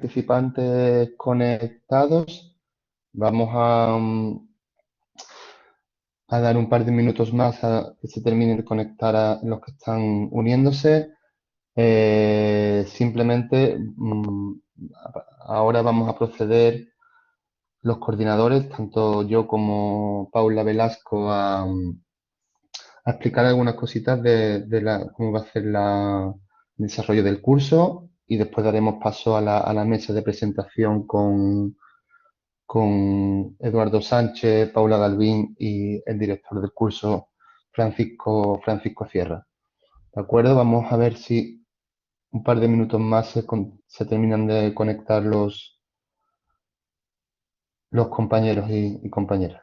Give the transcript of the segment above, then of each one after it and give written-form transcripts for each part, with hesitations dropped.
participantes conectados. Vamos a dar un par de minutos más a que se terminen de conectar a los que están uniéndose. Simplemente ahora vamos a proceder los coordinadores, tanto yo como Paula Velasco, a explicar algunas cositas de cómo va a ser el desarrollo del curso y después daremos paso a la mesa de presentación con Eduardo Sánchez, Paula Galvín y el director del curso, Francisco Sierra. ¿De acuerdo? Vamos a ver si un par de minutos más se terminan de conectar los compañeros y compañeras.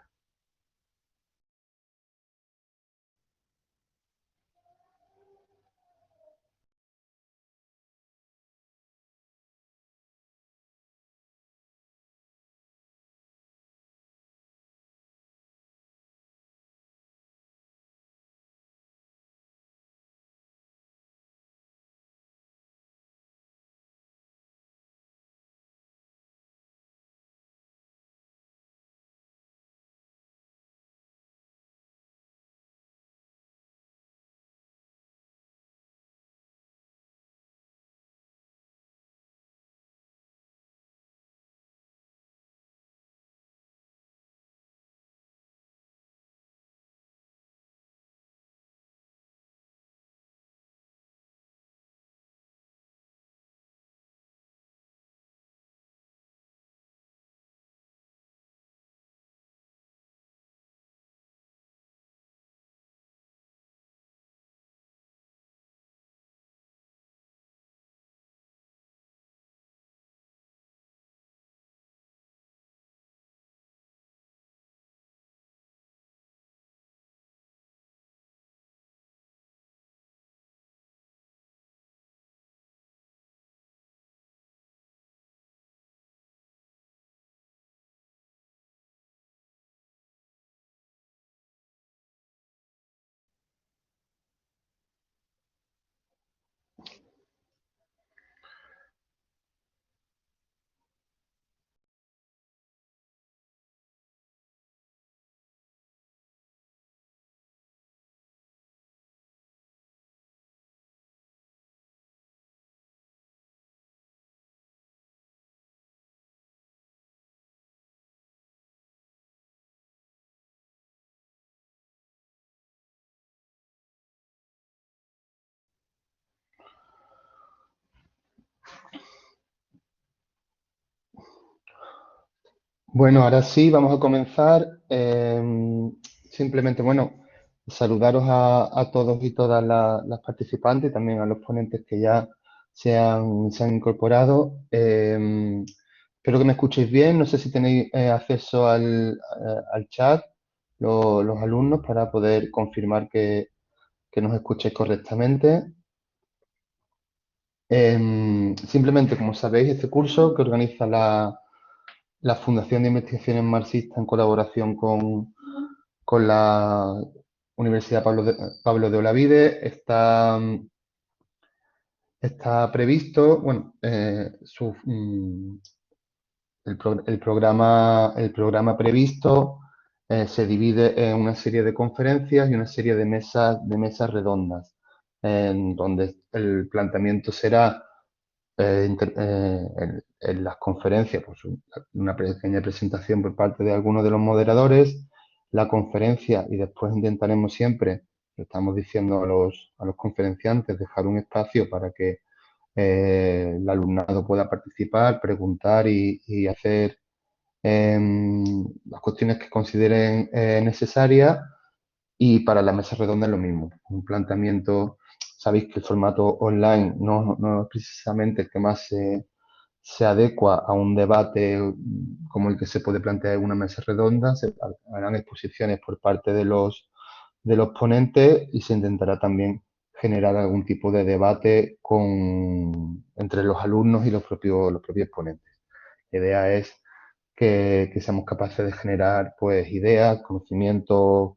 Bueno, ahora sí, vamos a comenzar. Simplemente, bueno, saludaros a todos y todas las participantes, también a los ponentes que ya se han incorporado. Espero que me escuchéis bien. No sé si tenéis acceso al chat, los alumnos, para poder confirmar que nos escuchéis correctamente. Simplemente, como sabéis, este curso que organiza la Fundación de Investigaciones Marxistas en colaboración con la Universidad Pablo de Olavide está previsto, bueno, el programa previsto se divide en una serie de conferencias y una serie de mesas redondas, en donde el planteamiento será en las conferencias, pues una pequeña presentación por parte de algunos de los moderadores, la conferencia, y después intentaremos siempre, lo estamos diciendo a los conferenciantes, dejar un espacio para que el alumnado pueda participar, preguntar y hacer las cuestiones que consideren necesarias. Y para la mesa redonda es lo mismo, un planteamiento. Sabéis que el formato online no es precisamente el que más se adecua a un debate como el que se puede plantear en una mesa redonda. Se harán exposiciones por parte de los ponentes y se intentará también generar algún tipo de debate entre los alumnos y los propios ponentes. La idea es que seamos capaces de generar pues ideas, conocimientos,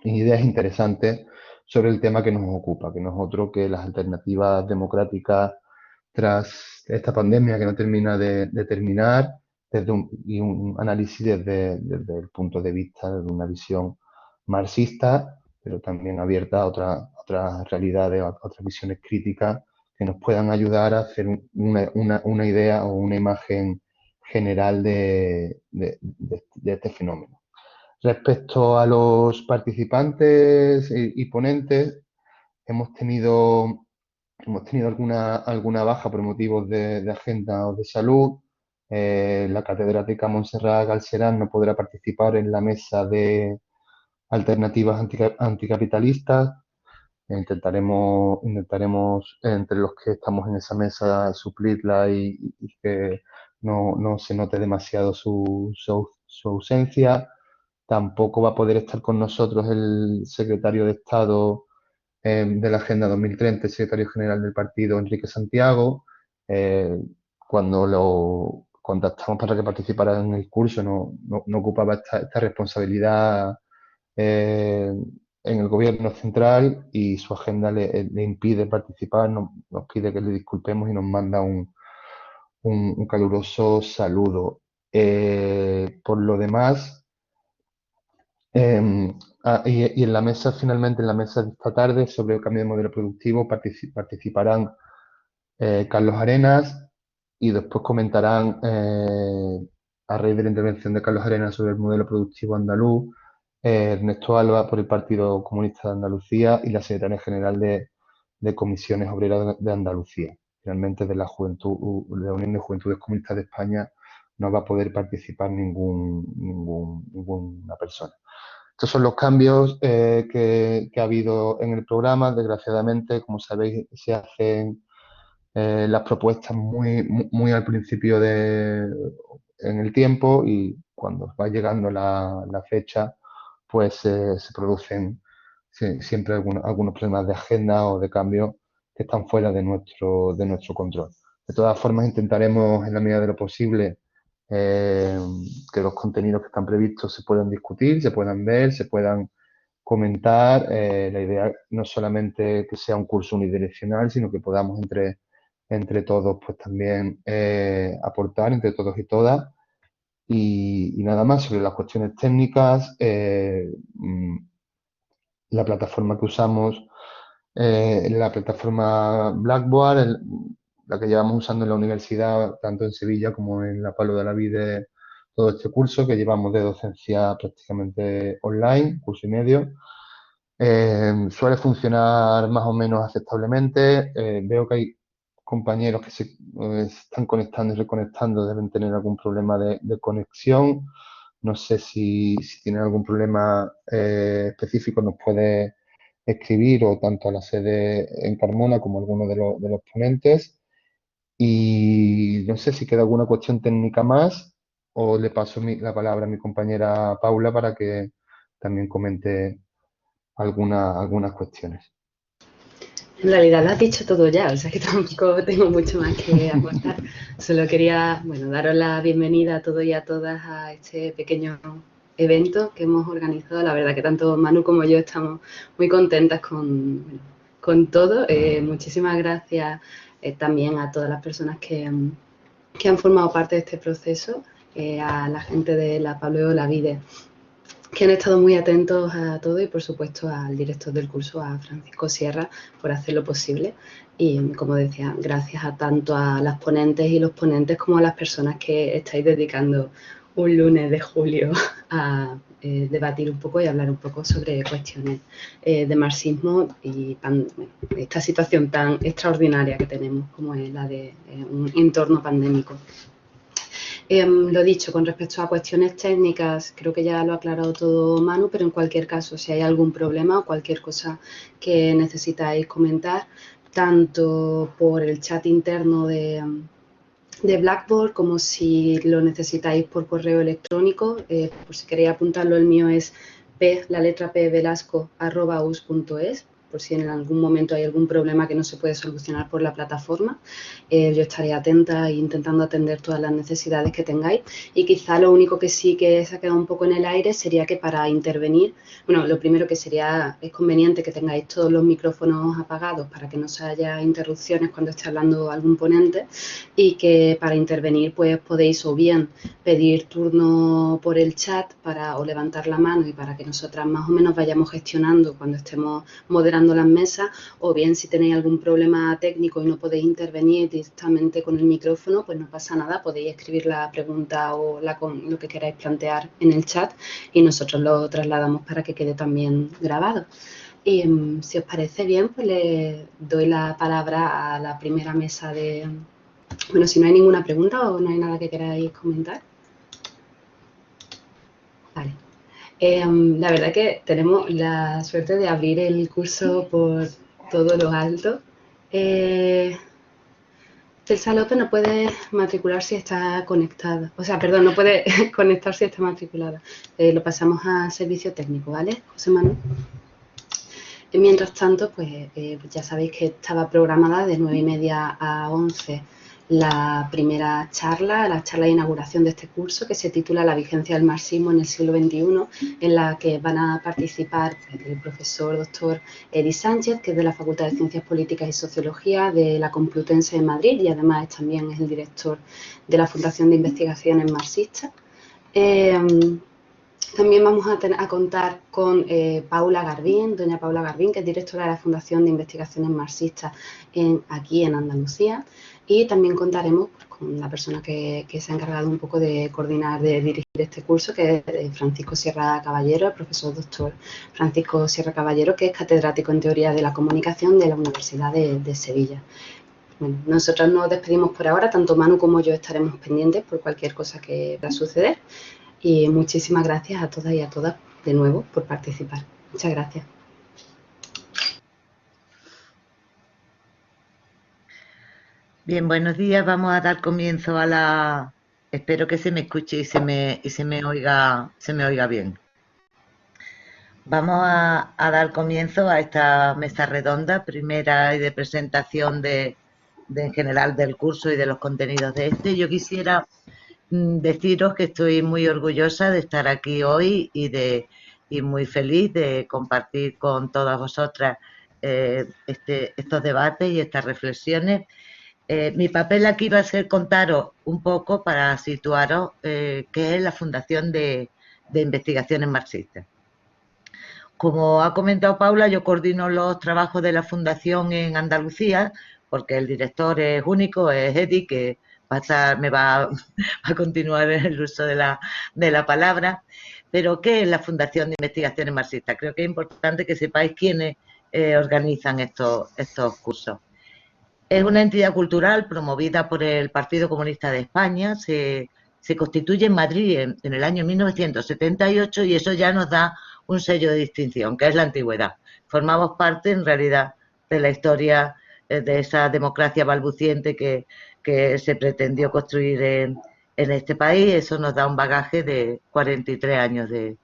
ideas interesantes sobre el tema que nos ocupa, que no es otro que las alternativas democráticas tras esta pandemia que no termina de terminar, y un análisis desde el punto de vista de una visión marxista, pero también abierta a otras realidades, a otras visiones críticas que nos puedan ayudar a hacer una idea o una imagen general de este fenómeno. Respecto a los participantes y ponentes, hemos tenido alguna baja por motivos de agenda o de salud. La catedrática Montserrat Galcerán no podrá participar en la mesa de alternativas anticapitalistas. Intentaremos entre los que estamos en esa mesa suplirla y que no se note demasiado su ausencia. Tampoco va a poder estar con nosotros el secretario de Estado de la Agenda 2030, el secretario general del partido, Enrique Santiago. Cuando lo contactamos para que participara en el curso, no ocupaba esta responsabilidad eh, en el gobierno central y su agenda le impide participar, nos pide que le disculpemos y nos manda un caluroso saludo. Por lo demás, y en la mesa, finalmente, en la mesa de esta tarde sobre el cambio de modelo productivo participarán Carlos Arenas y después comentarán, a raíz de la intervención de Carlos Arenas sobre el modelo productivo andaluz, Ernesto Alba por el Partido Comunista de Andalucía y la secretaria general de Comisiones Obreras de Andalucía. Finalmente, de la Unión de Juventudes Comunistas de España no va a poder participar ninguna persona. Estos son los cambios que ha habido en el programa. Desgraciadamente, como sabéis, se hacen las propuestas muy al principio en el tiempo, y cuando va llegando la fecha, pues se producen siempre algunos problemas de agenda o de cambio que están fuera de nuestro control. De todas formas, intentaremos en la medida de lo posible eh, que los contenidos que están previstos se puedan discutir, se puedan ver, se puedan comentar. La idea no es solamente que sea un curso unidireccional, sino que podamos entre todos pues también aportar, entre todos y todas. Y nada más sobre las cuestiones técnicas. La plataforma que usamos, la plataforma Blackboard, la que llevamos usando en la universidad, tanto en Sevilla como en la Palo de la Vida, todo este curso que llevamos de docencia prácticamente online, curso y medio. Suele funcionar más o menos aceptablemente. Veo que hay compañeros que se están conectando y reconectando, deben tener algún problema de conexión. No sé si tienen algún problema específico, nos puede escribir o tanto a la sede en Carmona como a alguno de los ponentes. Y no sé si queda alguna cuestión técnica más, o le paso la palabra a mi compañera Paula para que también comente algunas cuestiones. En realidad lo has dicho todo ya, o sea que tampoco tengo mucho más que aportar. Solo quería, bueno, daros la bienvenida a todos y a todas a este pequeño evento que hemos organizado. La verdad que tanto Manu como yo estamos muy contentas con todo. Muchísimas gracias también a todas las personas que han formado parte de este proceso, a la gente de la Pablo Olavide, que han estado muy atentos a todo, y por supuesto al director del curso, a Francisco Sierra, por hacerlo posible. Y como decía, gracias a tanto a las ponentes y los ponentes como a las personas que estáis dedicando un lunes de julio a debatir un poco y hablar un poco sobre cuestiones de marxismo y esta situación tan extraordinaria que tenemos como es la de un entorno pandémico. Lo dicho, con respecto a cuestiones técnicas, creo que ya lo ha aclarado todo Manu, pero en cualquier caso, si hay algún problema o cualquier cosa que necesitáis comentar, tanto por el chat interno de Blackboard como si lo necesitáis por correo electrónico, por si queréis apuntarlo, el mío es la letra P, Velasco, @us.es, por si en algún momento hay algún problema que no se puede solucionar por la plataforma. Yo estaré atenta e intentando atender todas las necesidades que tengáis. Y quizá lo único que sí que se ha quedado un poco en el aire sería que para intervenir, bueno, lo primero que es conveniente que tengáis todos los micrófonos apagados para que no se haya interrupciones cuando esté hablando algún ponente, y que para intervenir pues podéis o bien pedir turno por el chat o levantar la mano y para que nosotras más o menos vayamos gestionando cuando estemos moderando las mesas, o bien si tenéis algún problema técnico y no podéis intervenir directamente con el micrófono, pues no pasa nada, podéis escribir la pregunta o lo que queráis plantear en el chat y nosotros lo trasladamos para que quede también grabado. Y si os parece bien, pues le doy la palabra a la primera mesa de... Bueno, si no hay ninguna pregunta o no hay nada que queráis comentar. Vale. La verdad que tenemos la suerte de abrir el curso por todo lo alto. Celsa López no puede matricular si está conectada. O sea, perdón, no puede conectar si está matriculada. Lo pasamos a servicio técnico, ¿vale, José Manuel? Mientras tanto, pues ya sabéis que estaba programada de 9:30 a 11 la primera charla, la charla de inauguración de este curso, que se titula La vigencia del marxismo en el siglo XXI, en la que van a participar el profesor doctor Edi Sánchez, que es de la Facultad de Ciencias Políticas y Sociología de la Complutense de Madrid, y además también es el director de la Fundación de Investigaciones Marxistas. También vamos a contar con Paula Garbín, doña Paula Garbín, que es directora de la Fundación de Investigaciones Marxistas aquí en Andalucía, y también contaremos con la persona que se ha encargado un poco de coordinar, de dirigir este curso, que es Francisco Sierra Caballero, el profesor doctor Francisco Sierra Caballero, que es catedrático en Teoría de la Comunicación de la Universidad de Sevilla. Bueno, nosotros nos despedimos por ahora, tanto Manu como yo estaremos pendientes por cualquier cosa que pueda suceder. Y muchísimas gracias a todas y a todas de nuevo por participar. Muchas gracias. Bien, buenos días. Vamos a dar comienzo a la... Espero que se me escuche y se me oiga bien. Vamos a dar comienzo a esta mesa redonda, primera y de presentación en general del curso y de los contenidos de este. Yo quisiera deciros que estoy muy orgullosa de estar aquí hoy y muy feliz de compartir con todas vosotras estos debates y estas reflexiones. Mi papel aquí va a ser contaros un poco para situaros qué es la Fundación de Investigaciones Marxistas. Como ha comentado Paula, yo coordino los trabajos de la Fundación en Andalucía, porque el director es único, es Edi, que me va a continuar en el uso de la palabra. Pero, ¿qué es la Fundación de Investigaciones Marxistas? Creo que es importante que sepáis quiénes organizan estos cursos. Es una entidad cultural promovida por el Partido Comunista de España, se constituye en Madrid en el año 1978 y eso ya nos da un sello de distinción, que es la antigüedad. Formamos parte, en realidad, de la historia de esa democracia balbuciente que se pretendió construir en este país. Eso nos da un bagaje de 43 años de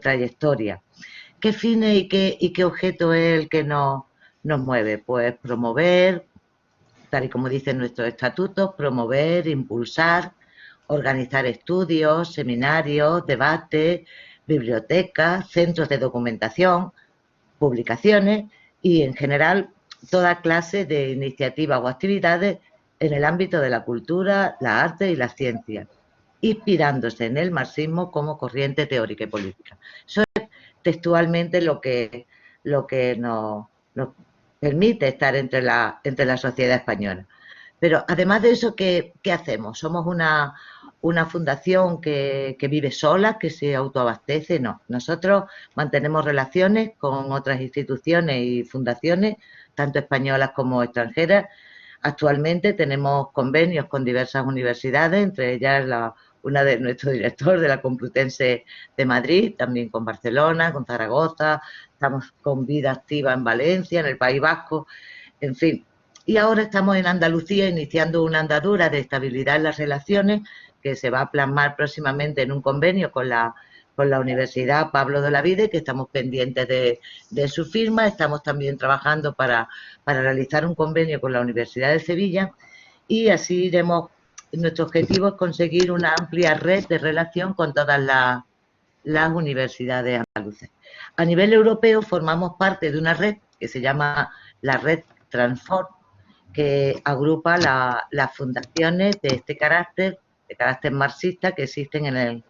trayectoria. ¿Qué fines y qué objeto es el que nos mueve? Pues promover, tal y como dicen nuestros estatutos, promover, impulsar, organizar estudios, seminarios, debates, bibliotecas, centros de documentación, publicaciones y, en general, toda clase de iniciativas o actividades en el ámbito de la cultura, la arte y la ciencia, inspirándose en el marxismo como corriente teórica y política. Eso es textualmente lo que nos permite estar entre la sociedad española. Pero además de eso, ¿qué hacemos? ¿Somos una fundación que vive sola, que se autoabastece? No. Nosotros mantenemos relaciones con otras instituciones y fundaciones, tanto españolas como extranjeras. Actualmente tenemos convenios con diversas universidades, entre ellas una de nuestro director de la Complutense de Madrid, también con Barcelona, con Zaragoza, estamos con vida activa en Valencia, en el País Vasco, en fin. Y ahora estamos en Andalucía iniciando una andadura de estabilidad en las relaciones que se va a plasmar próximamente en un convenio con la con la Universidad Pablo de Olavide, que estamos pendientes de su firma. Estamos también trabajando para realizar un convenio con la Universidad de Sevilla y así iremos. Nuestro objetivo es conseguir una amplia red de relación con todas las universidades andaluzas. A nivel europeo formamos parte de una red que se llama la red Transform, que agrupa las fundaciones de este carácter, de carácter marxista, que existen en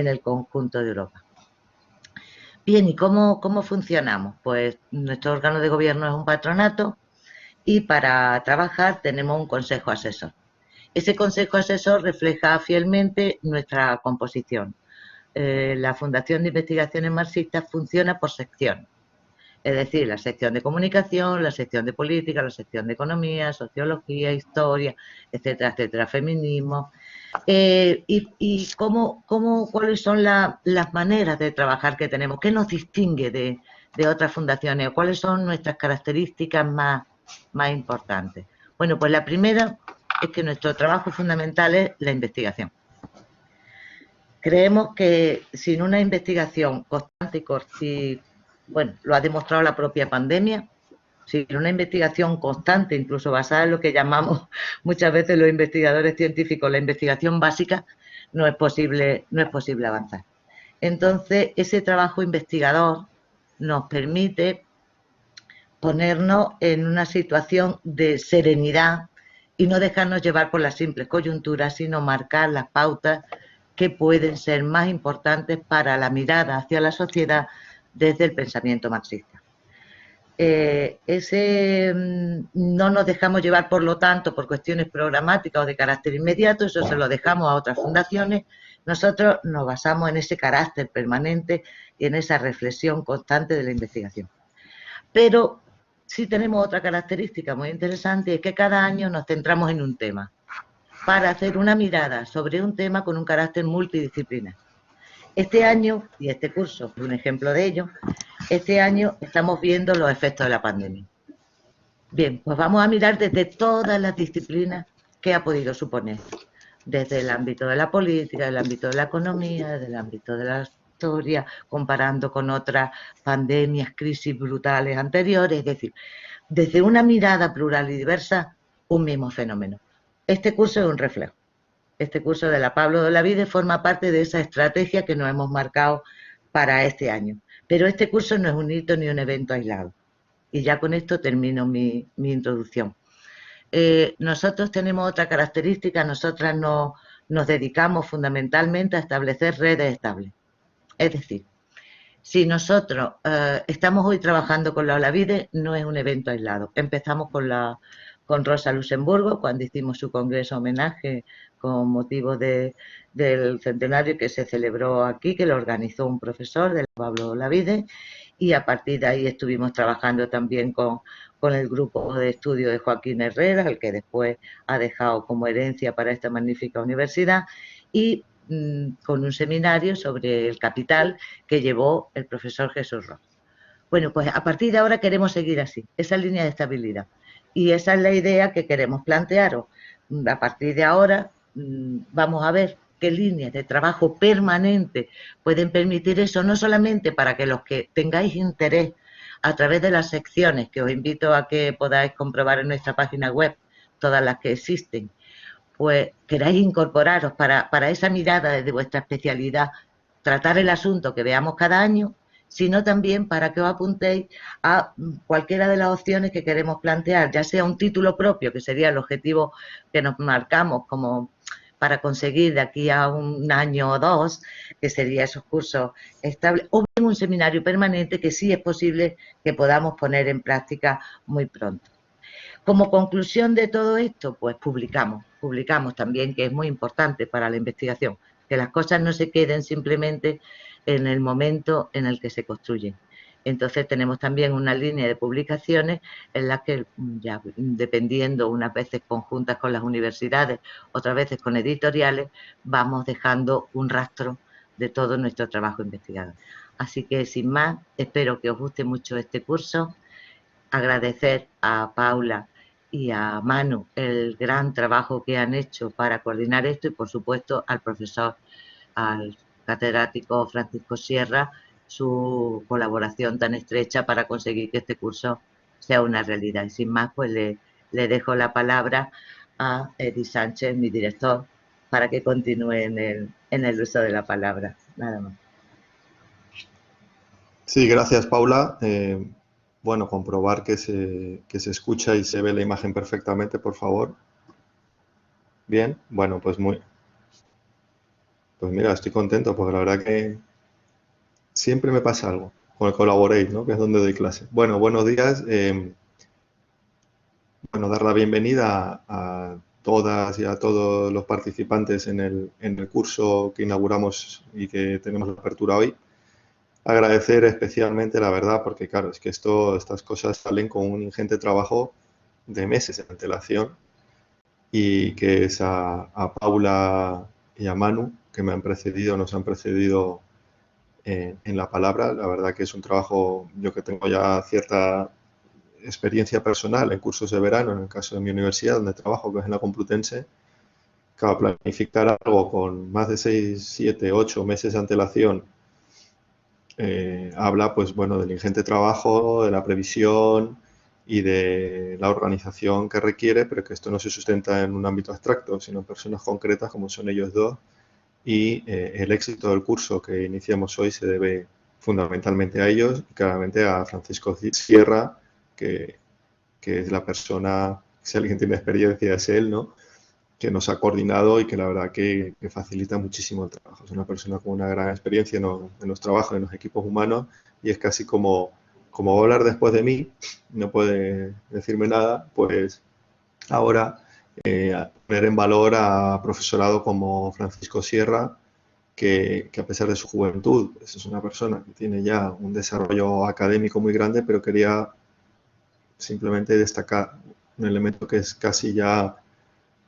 el conjunto de Europa. Bien, ¿y cómo funcionamos? Pues nuestro órgano de gobierno es un patronato y para trabajar tenemos un consejo asesor. Ese consejo asesor refleja fielmente nuestra composición. La Fundación de Investigaciones Marxistas funciona por secciones. Es decir, la sección de comunicación, la sección de política, la sección de economía, sociología, historia, etcétera, etcétera, feminismo. Y cuáles son las maneras de trabajar que tenemos, qué nos distingue de otras fundaciones, cuáles son nuestras características más importantes. Bueno, pues la primera es que nuestro trabajo fundamental es la investigación. Creemos que sin una investigación constante y bueno, lo ha demostrado la propia pandemia, sin una investigación constante, incluso basada en lo que llamamos muchas veces los investigadores científicos la investigación básica, no es posible avanzar. Entonces, ese trabajo investigador nos permite ponernos en una situación de serenidad y no dejarnos llevar por las simples coyunturas, sino marcar las pautas que pueden ser más importantes para la mirada hacia la sociedad desde el pensamiento marxista. No nos dejamos llevar, por lo tanto, por cuestiones programáticas o de carácter inmediato, eso se lo dejamos a otras fundaciones. Nosotros nos basamos en ese carácter permanente y en esa reflexión constante de la investigación. Pero sí tenemos otra característica muy interesante, es que cada año nos centramos en un tema para hacer una mirada sobre un tema con un carácter multidisciplinar. Este año, y este curso es un ejemplo de ello, este año estamos viendo los efectos de la pandemia. Bien, pues vamos a mirar desde todas las disciplinas que ha podido suponer, desde el ámbito de la política, del ámbito de la economía, desde el ámbito de la historia, comparando con otras pandemias, crisis brutales anteriores, es decir, desde una mirada plural y diversa, un mismo fenómeno. Este curso es un reflejo. Este curso de la Pablo de Olavide forma parte de esa estrategia que nos hemos marcado para este año. Pero este curso no es un hito ni un evento aislado. Y ya con esto termino mi introducción. Nosotros tenemos otra característica, nosotras nos dedicamos fundamentalmente a establecer redes estables. Es decir, si nosotros estamos hoy trabajando con la Olavide, no es un evento aislado. Empezamos con Rosa Luxemburgo, cuando hicimos su congreso homenaje con motivo del centenario que se celebró aquí, que lo organizó un profesor de Pablo Olavide, y a partir de ahí estuvimos trabajando también con el grupo de estudio de Joaquín Herrera, el que después ha dejado como herencia para esta magnífica universidad, y con un seminario sobre el capital que llevó el profesor Jesús Ross. Bueno, pues a partir de ahora queremos seguir así, esa línea de estabilidad. Y esa es la idea que queremos plantearos. A partir de ahora vamos a ver qué líneas de trabajo permanente pueden permitir eso, no solamente para que los que tengáis interés a través de las secciones, que os invito a que podáis comprobar en nuestra página web, todas las que existen, pues queráis incorporaros para esa mirada desde vuestra especialidad, tratar el asunto que veamos cada año, sino también para que os apuntéis a cualquiera de las opciones que queremos plantear, ya sea un título propio, que sería el objetivo que nos marcamos como para conseguir de aquí a un año o dos, que sería esos cursos estables, o bien un seminario permanente que sí es posible que podamos poner en práctica muy pronto. Como conclusión de todo esto, pues publicamos también, que es muy importante para la investigación, que las cosas no se queden simplemente en el momento en el que se construyen. Entonces tenemos también una línea de publicaciones en las que, ya dependiendo unas veces conjuntas con las universidades, otras veces con editoriales, vamos dejando un rastro de todo nuestro trabajo investigador. Así que sin más, espero que os guste mucho este curso. Agradecer a Paula y a Manu el gran trabajo que han hecho para coordinar esto y, por supuesto, al profesor, al catedrático Francisco Sierra su colaboración tan estrecha para conseguir que este curso sea una realidad. Y sin más, pues le dejo la palabra a Edith Sánchez, mi director, para que continúe en el uso de la palabra. Nada más. Sí, gracias, Paula. Bueno, comprobar que se escucha y se ve la imagen perfectamente, por favor. Bien, bueno, pues mira, estoy contento porque la verdad que siempre me pasa algo con el Collaborate, ¿no? Que es donde doy clase. Bueno, buenos días. Bueno, dar la bienvenida a todas y a todos los participantes en el curso que inauguramos y que tenemos la apertura hoy. Agradecer especialmente, la verdad, porque claro, es que estas cosas salen con un ingente trabajo de meses de antelación, y que es a Paula y a Manu, que nos han precedido en la palabra. La verdad que es un trabajo, yo que tengo ya cierta experiencia personal en cursos de verano, en el caso de mi universidad, donde trabajo, que es en la Complutense. Claro, planificar algo con más de 6, 7, 8 meses de antelación habla, pues bueno, del ingente trabajo, de la previsión y de la organización que requiere, pero que esto no se sustenta en un ámbito abstracto, sino en personas concretas como son ellos dos. Y el éxito del curso que iniciamos hoy se debe fundamentalmente a ellos y claramente a Francisco Sierra, que es la persona, si alguien tiene experiencia es él, ¿no? Que nos ha coordinado y que la verdad que facilita muchísimo el trabajo. Es una persona con una gran experiencia en los trabajos, en los equipos humanos, y es casi como va a hablar después de mí, no puede decirme nada, pues ahora poner en valor a profesorado como Francisco Sierra, que a pesar de su juventud, pues es una persona que tiene ya un desarrollo académico muy grande, pero quería simplemente destacar un elemento que es casi ya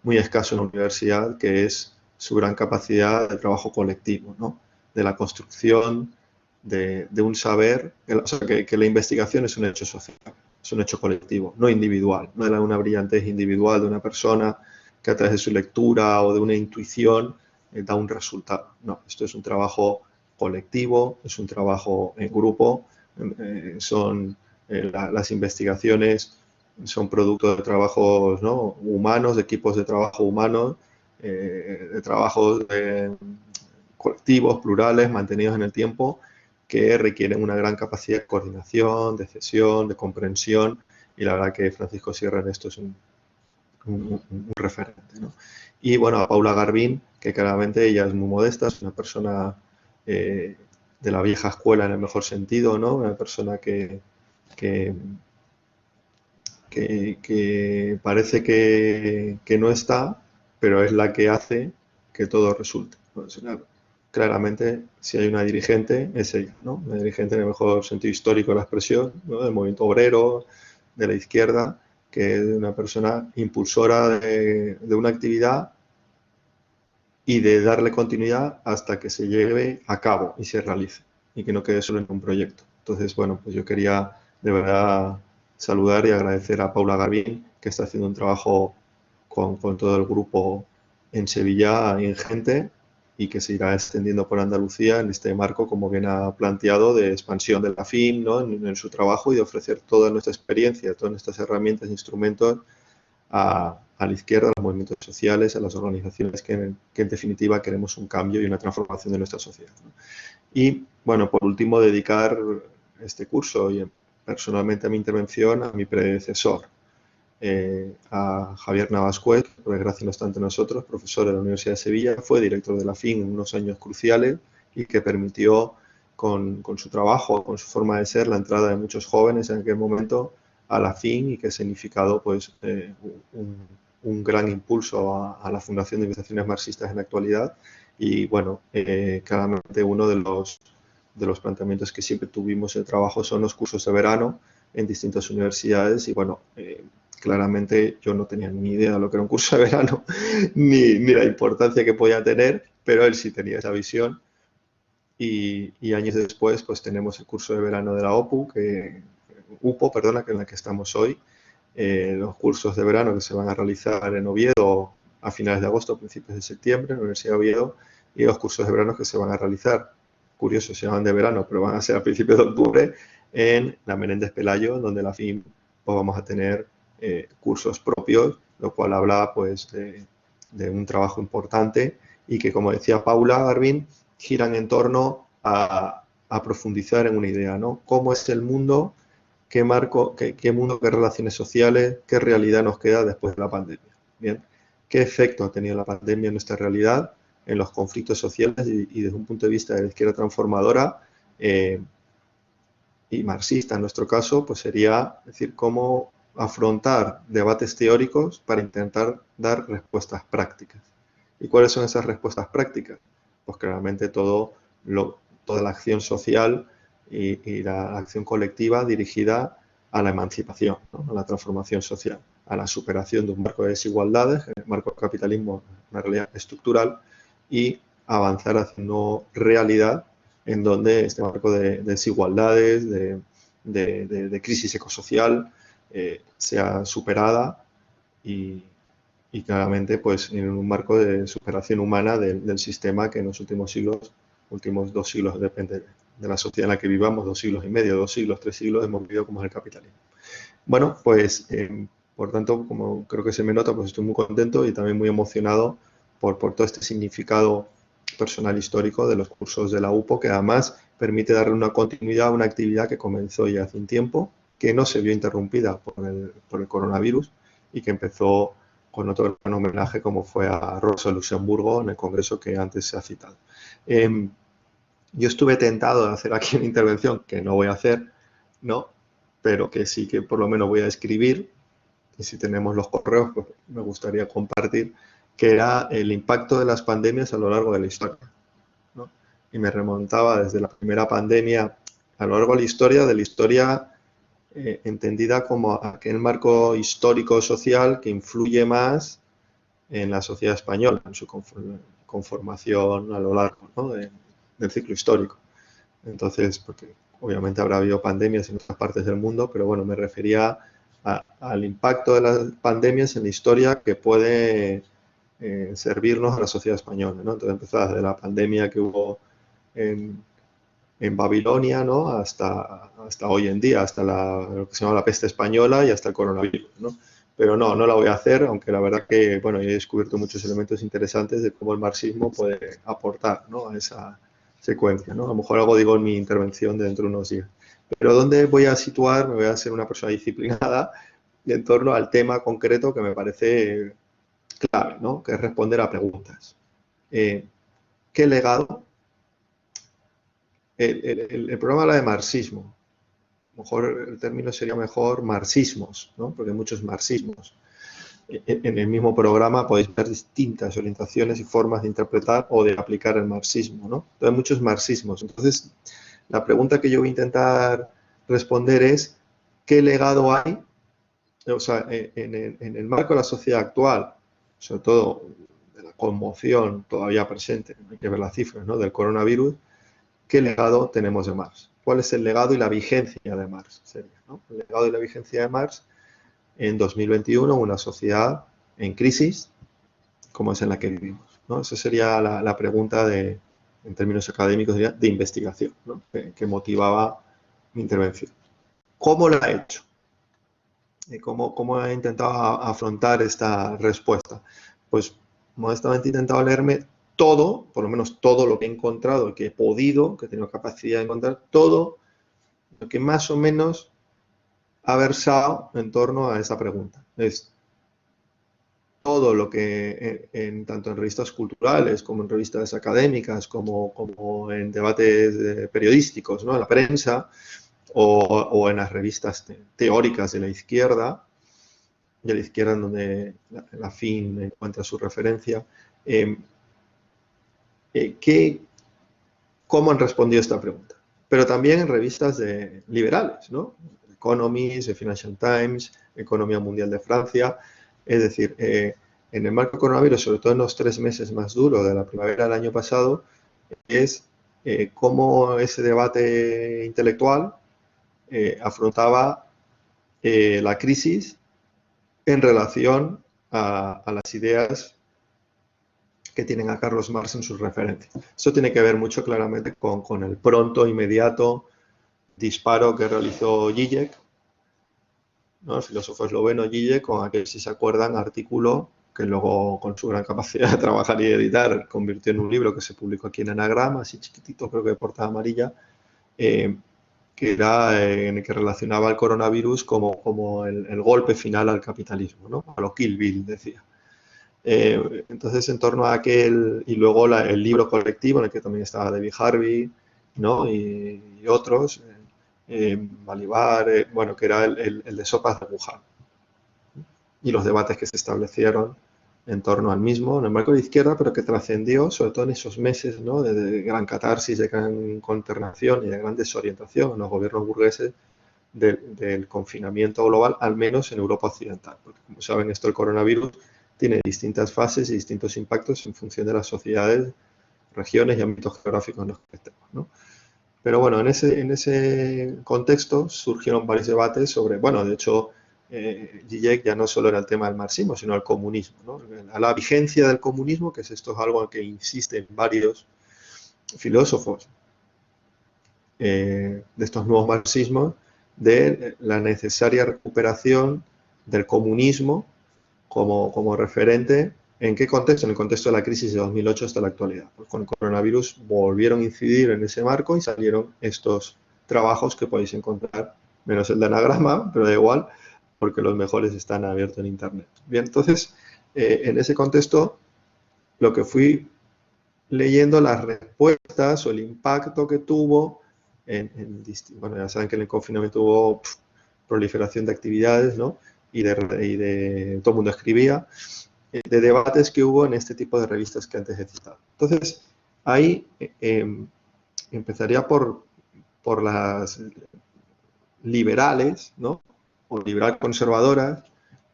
muy escaso en la universidad, que es su gran capacidad de trabajo colectivo, ¿no? De la construcción de un saber, o sea, que la investigación es un hecho social, es un hecho colectivo, no individual, no era una brillantez individual de una persona que a través de su lectura o de una intuición da un resultado. No, esto es un trabajo colectivo, es un trabajo en grupo, las investigaciones son producto de trabajos, ¿no?, humanos, de equipos de trabajo humanos, de trabajos colectivos, plurales, mantenidos en el tiempo, que requieren una gran capacidad de coordinación, de cesión, de comprensión, y la verdad que Francisco Sierra en esto es un referente, ¿no? Y bueno, a Paula Garbín, que claramente ella es muy modesta, es una persona de la vieja escuela en el mejor sentido, ¿no? Una persona que parece que no está, pero es la que hace que todo resulte. Pues, claramente, si hay una dirigente, es ella, ¿no? Una dirigente en el mejor sentido histórico de la expresión, ¿no?, del movimiento obrero, de la izquierda, que es una persona impulsora de una actividad y de darle continuidad hasta que se lleve a cabo y se realice, y que no quede solo en un proyecto. Entonces, bueno, pues yo quería de verdad saludar y agradecer a Paula Garbín, que está haciendo un trabajo con todo el grupo en Sevilla ingente, y que se irá extendiendo por Andalucía en este marco, como bien ha planteado, de expansión de la FIM, ¿no?, en su trabajo, y de ofrecer toda nuestra experiencia, todas nuestras herramientas e instrumentos a la izquierda, a los movimientos sociales, a las organizaciones que en definitiva queremos un cambio y una transformación de nuestra sociedad, ¿no? Y bueno, por último, dedicar este curso y personalmente a mi intervención a mi predecesor, a Javier Navascués, que por desgracia no está entre nosotros, profesor de la Universidad de Sevilla, fue director de la FIN en unos años cruciales y que permitió con su trabajo, con su forma de ser, la entrada de muchos jóvenes en aquel momento a la FIN, y que ha significado pues un gran impulso a la Fundación de Investigaciones Marxistas en la actualidad. Y bueno, claramente uno de los planteamientos que siempre tuvimos en el trabajo son los cursos de verano en distintas universidades, y bueno, claramente yo no tenía ni idea de lo que era un curso de verano, ni la importancia que podía tener, pero él sí tenía esa visión. Y años después, pues tenemos el curso de verano de la UPO, perdona, que en la que estamos hoy, los cursos de verano que se van a realizar en Oviedo a finales de agosto, principios de septiembre, en la Universidad de Oviedo, y los cursos de verano que se van a realizar. Curioso, se llaman de verano, pero van a ser a principios de octubre en la Menéndez Pelayo, donde la FIM pues vamos a tener cursos propios, lo cual habla pues de un trabajo importante y que, como decía Paula Garvin, giran en torno a profundizar en una idea, ¿no? ¿Cómo es el mundo? ¿Qué marco, qué mundo, qué relaciones sociales, qué realidad nos queda después de la pandemia? Bien, ¿qué efecto ha tenido la pandemia en nuestra realidad, en los conflictos sociales y desde un punto de vista de la izquierda transformadora y marxista en nuestro caso, pues sería decir cómo afrontar debates teóricos para intentar dar respuestas prácticas. ¿Y cuáles son esas respuestas prácticas? Pues claramente toda la acción social y la acción colectiva dirigida a la emancipación, ¿no? A la transformación social, a la superación de un marco de desigualdades, el marco del capitalismo, una realidad estructural, y avanzar hacia una realidad en donde este marco de desigualdades, de crisis ecosocial, sea superada y claramente pues en un marco de superación humana del sistema que en los últimos siglos, últimos 2 siglos, depende de la sociedad en la que vivamos, 2 siglos y medio, 2 siglos, 3 siglos, hemos vivido como es el capitalismo. Bueno, pues por tanto, como creo que se me nota, pues estoy muy contento y también muy emocionado por todo este significado personal histórico de los cursos de la UPO, que además permite darle una continuidad a una actividad que comenzó ya hace un tiempo, que no se vio interrumpida por el coronavirus y que empezó con otro gran homenaje como fue a Rosa Luxemburgo en el congreso que antes se ha citado. Yo estuve tentado de hacer aquí una intervención que no voy a hacer, ¿no? Pero que sí que por lo menos voy a escribir, y si tenemos los correos, pues me gustaría compartir, que era el impacto de las pandemias a lo largo de la historia, ¿no? Y me remontaba desde la primera pandemia a lo largo de la historia entendida como aquel marco histórico-social que influye más en la sociedad española, en su conformación a lo largo, ¿no? del ciclo histórico. Entonces, porque obviamente habrá habido pandemias en otras partes del mundo, pero bueno, me refería al impacto de las pandemias en la historia que puede servirnos a la sociedad española, ¿no? Entonces empezó desde la pandemia que hubo en Babilonia, ¿no? hasta hoy en día, hasta lo que se llama la peste española y hasta el coronavirus, ¿no? Pero no la voy a hacer, aunque la verdad que, bueno, he descubierto muchos elementos interesantes de cómo el marxismo puede aportar, ¿no? a esa secuencia, ¿no? A lo mejor algo digo en mi intervención de dentro de unos días. Pero ¿dónde voy a situar? Me voy a ser una persona disciplinada en torno al tema concreto que me parece clave, ¿no? Que es responder a preguntas. ¿Qué legado? El programa habla de marxismo. A lo mejor el término sería mejor marxismos, ¿no? Porque hay muchos marxismos. En el mismo programa podéis ver distintas orientaciones y formas de interpretar o de aplicar el marxismo, ¿no? Entonces, hay muchos marxismos. Entonces, la pregunta que yo voy a intentar responder es, ¿qué legado hay? O sea, en el marco de la sociedad actual, sobre todo de la conmoción todavía presente, hay que ver las cifras, ¿no? Del coronavirus, ¿qué legado tenemos de Marx? ¿Cuál es el legado y la vigencia de Marx? Sería, ¿no? El legado y la vigencia de Marx en 2021, una sociedad en crisis, como es en la que vivimos, ¿no? Esa sería la pregunta en términos académicos, de investigación, ¿no? que motivaba mi intervención. ¿Cómo lo ha hecho? ¿Cómo he intentado afrontar esta respuesta? Pues modestamente he intentado leerme todo, por lo menos todo lo que he encontrado, que he podido, que he tenido capacidad de encontrar, todo lo que más o menos ha versado en torno a esa pregunta. Es todo lo que tanto en revistas culturales como en revistas académicas, como en debates periodísticos, ¿no? En la prensa o en las revistas teóricas de la izquierda, y a la izquierda en donde la FIN encuentra su referencia, ¿cómo han respondido a esta pregunta? Pero también en revistas liberales, ¿no? Economist, Financial Times, Economía Mundial de Francia. Es decir, en el marco coronavirus, sobre todo en los 3 meses más duros de la primavera del año pasado, es cómo ese debate intelectual afrontaba la crisis en relación a las ideas que tienen a Carlos Marx en sus referencias. Eso tiene que ver mucho claramente con el pronto, inmediato disparo que realizó Zizek, ¿no? El filósofo esloveno Zizek, con aquel, si se acuerdan, artículo que luego, con su gran capacidad de trabajar y editar, convirtió en un libro que se publicó aquí en Anagrama, así chiquitito, creo que de portada amarilla, que era en el que relacionaba el coronavirus como el golpe final al capitalismo, ¿no? A lo Kill Bill, decía. Entonces, en torno a aquel, y luego el libro colectivo, en el que también estaba David Harvey, ¿no? y otros, Balibar, bueno, que era el de Sopas de Wuhan, y los debates que se establecieron en torno al mismo, en el marco de izquierda, pero que trascendió, sobre todo en esos meses, ¿no? de gran catarsis, de gran consternación y de gran desorientación en los gobiernos burgueses del confinamiento global, al menos en Europa occidental. Porque, como saben, esto del coronavirus tiene distintas fases y distintos impactos en función de las sociedades, regiones y ámbitos geográficos en los que estemos, ¿no? Pero bueno, en ese contexto surgieron varios debates sobre, bueno, de hecho, Zizek ya no solo era el tema del marxismo, sino el comunismo, ¿no? A la vigencia del comunismo, que esto es algo que insisten varios filósofos de estos nuevos marxismos, de la necesaria recuperación del comunismo como referente. ¿En qué contexto? En el contexto de la crisis de 2008 hasta la actualidad. Pues con el coronavirus volvieron a incidir en ese marco y salieron estos trabajos que podéis encontrar, menos el de Anagrama, pero da igual, porque los mejores están abiertos en Internet. Bien, entonces, en ese contexto, lo que fui leyendo las respuestas o el impacto que tuvo bueno, ya saben que en el confinamiento hubo proliferación de actividades, ¿no? Y todo el mundo escribía, de debates que hubo en este tipo de revistas que antes he citado. Entonces, ahí empezaría por las liberales, ¿no? O liberal conservadoras,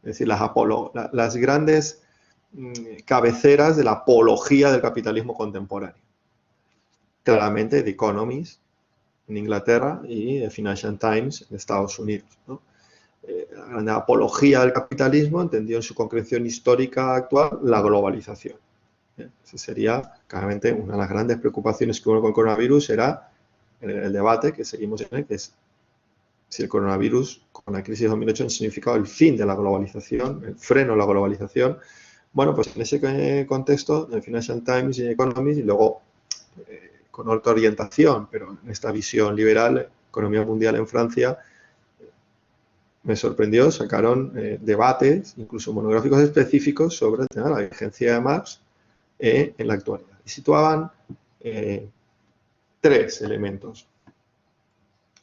es decir, las grandes cabeceras de la apología del capitalismo contemporáneo. Claramente, The Economist en Inglaterra y The Financial Times en Estados Unidos, ¿no? La gran apología del capitalismo entendió en su concreción histórica actual la globalización. Esa sería, claramente, una de las grandes preocupaciones que hubo con el coronavirus, era el debate que seguimos en él, que es si el coronavirus, con la crisis de 2008, ha significado el fin de la globalización, el freno a la globalización. Bueno, pues en ese contexto, el Financial Times y Economist, y luego con otra orientación, pero en esta visión liberal, economía mundial en Francia, me sorprendió, sacaron debates, incluso monográficos específicos sobre el tema de la vigencia de Marx en la actualidad. Y situaban tres elementos.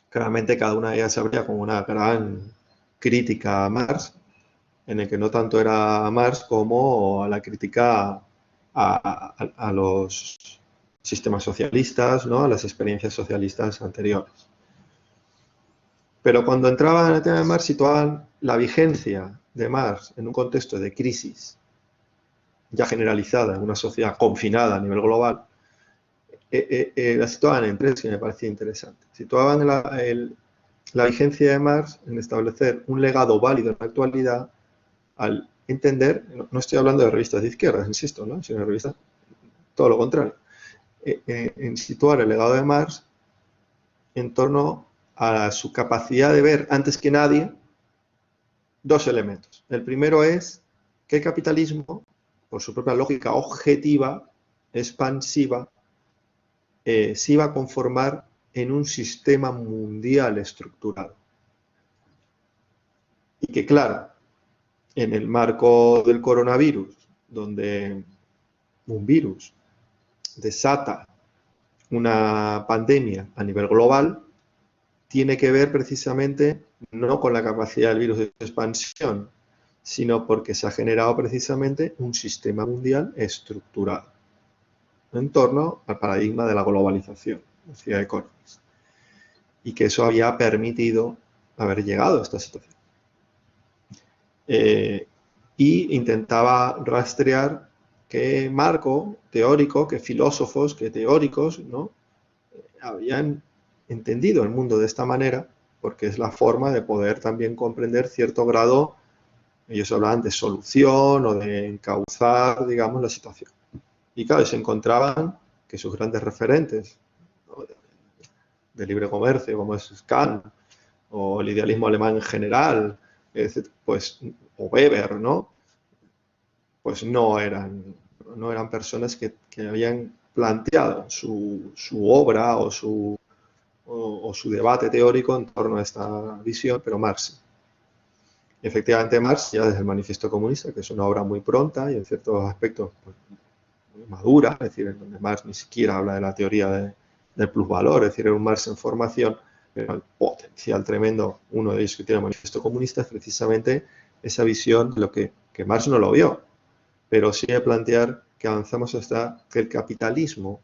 Claramente cada una de ellas se abría como una gran crítica a Marx, en el que no tanto era a Marx como a la crítica a los sistemas socialistas, ¿no? A las experiencias socialistas anteriores. Pero cuando entraban en el tema de Marx, situaban la vigencia de Marx en un contexto de crisis ya generalizada en una sociedad confinada a nivel global, la situaban en tres, que me parecía interesante. Situaban la vigencia de Marx en establecer un legado válido en la actualidad al entender, no estoy hablando de revistas de izquierdas, insisto, ¿no? Sino de revistas, todo lo contrario, en situar el legado de Marx en torno a su capacidad de ver antes que nadie dos elementos. El primero es que el capitalismo, por su propia lógica objetiva, expansiva, se iba a conformar en un sistema mundial estructurado. Y que, claro, en el marco del coronavirus, donde un virus desata una pandemia a nivel global, tiene que ver precisamente no con la capacidad del virus de expansión, sino porque se ha generado precisamente un sistema mundial estructurado en torno al paradigma de la globalización, decía Economist, y que eso había permitido haber llegado a esta situación. Y intentaba rastrear qué marco teórico, qué filósofos, qué teóricos, ¿no? Habían entendido el mundo de esta manera, porque es la forma de poder también comprender cierto grado, ellos hablaban de solución o de encauzar, digamos, la situación. Y claro, se encontraban que sus grandes referentes, ¿no?, de libre comercio, como es Kant, o el idealismo alemán en general, pues, o Weber, ¿no?, pues no eran personas que habían planteado su obra o su debate teórico en torno a esta visión, pero Marx. Y efectivamente Marx, ya desde el Manifiesto Comunista, que es una obra muy pronta y en ciertos aspectos pues, muy madura, es decir, en donde Marx ni siquiera habla de la teoría del plusvalor, es decir, era un Marx en formación, pero el potencial tremendo, uno de ellos que tiene el Manifiesto Comunista, es precisamente esa visión de lo que Marx no lo vio, pero sí de plantear que avanzamos hasta que el capitalismo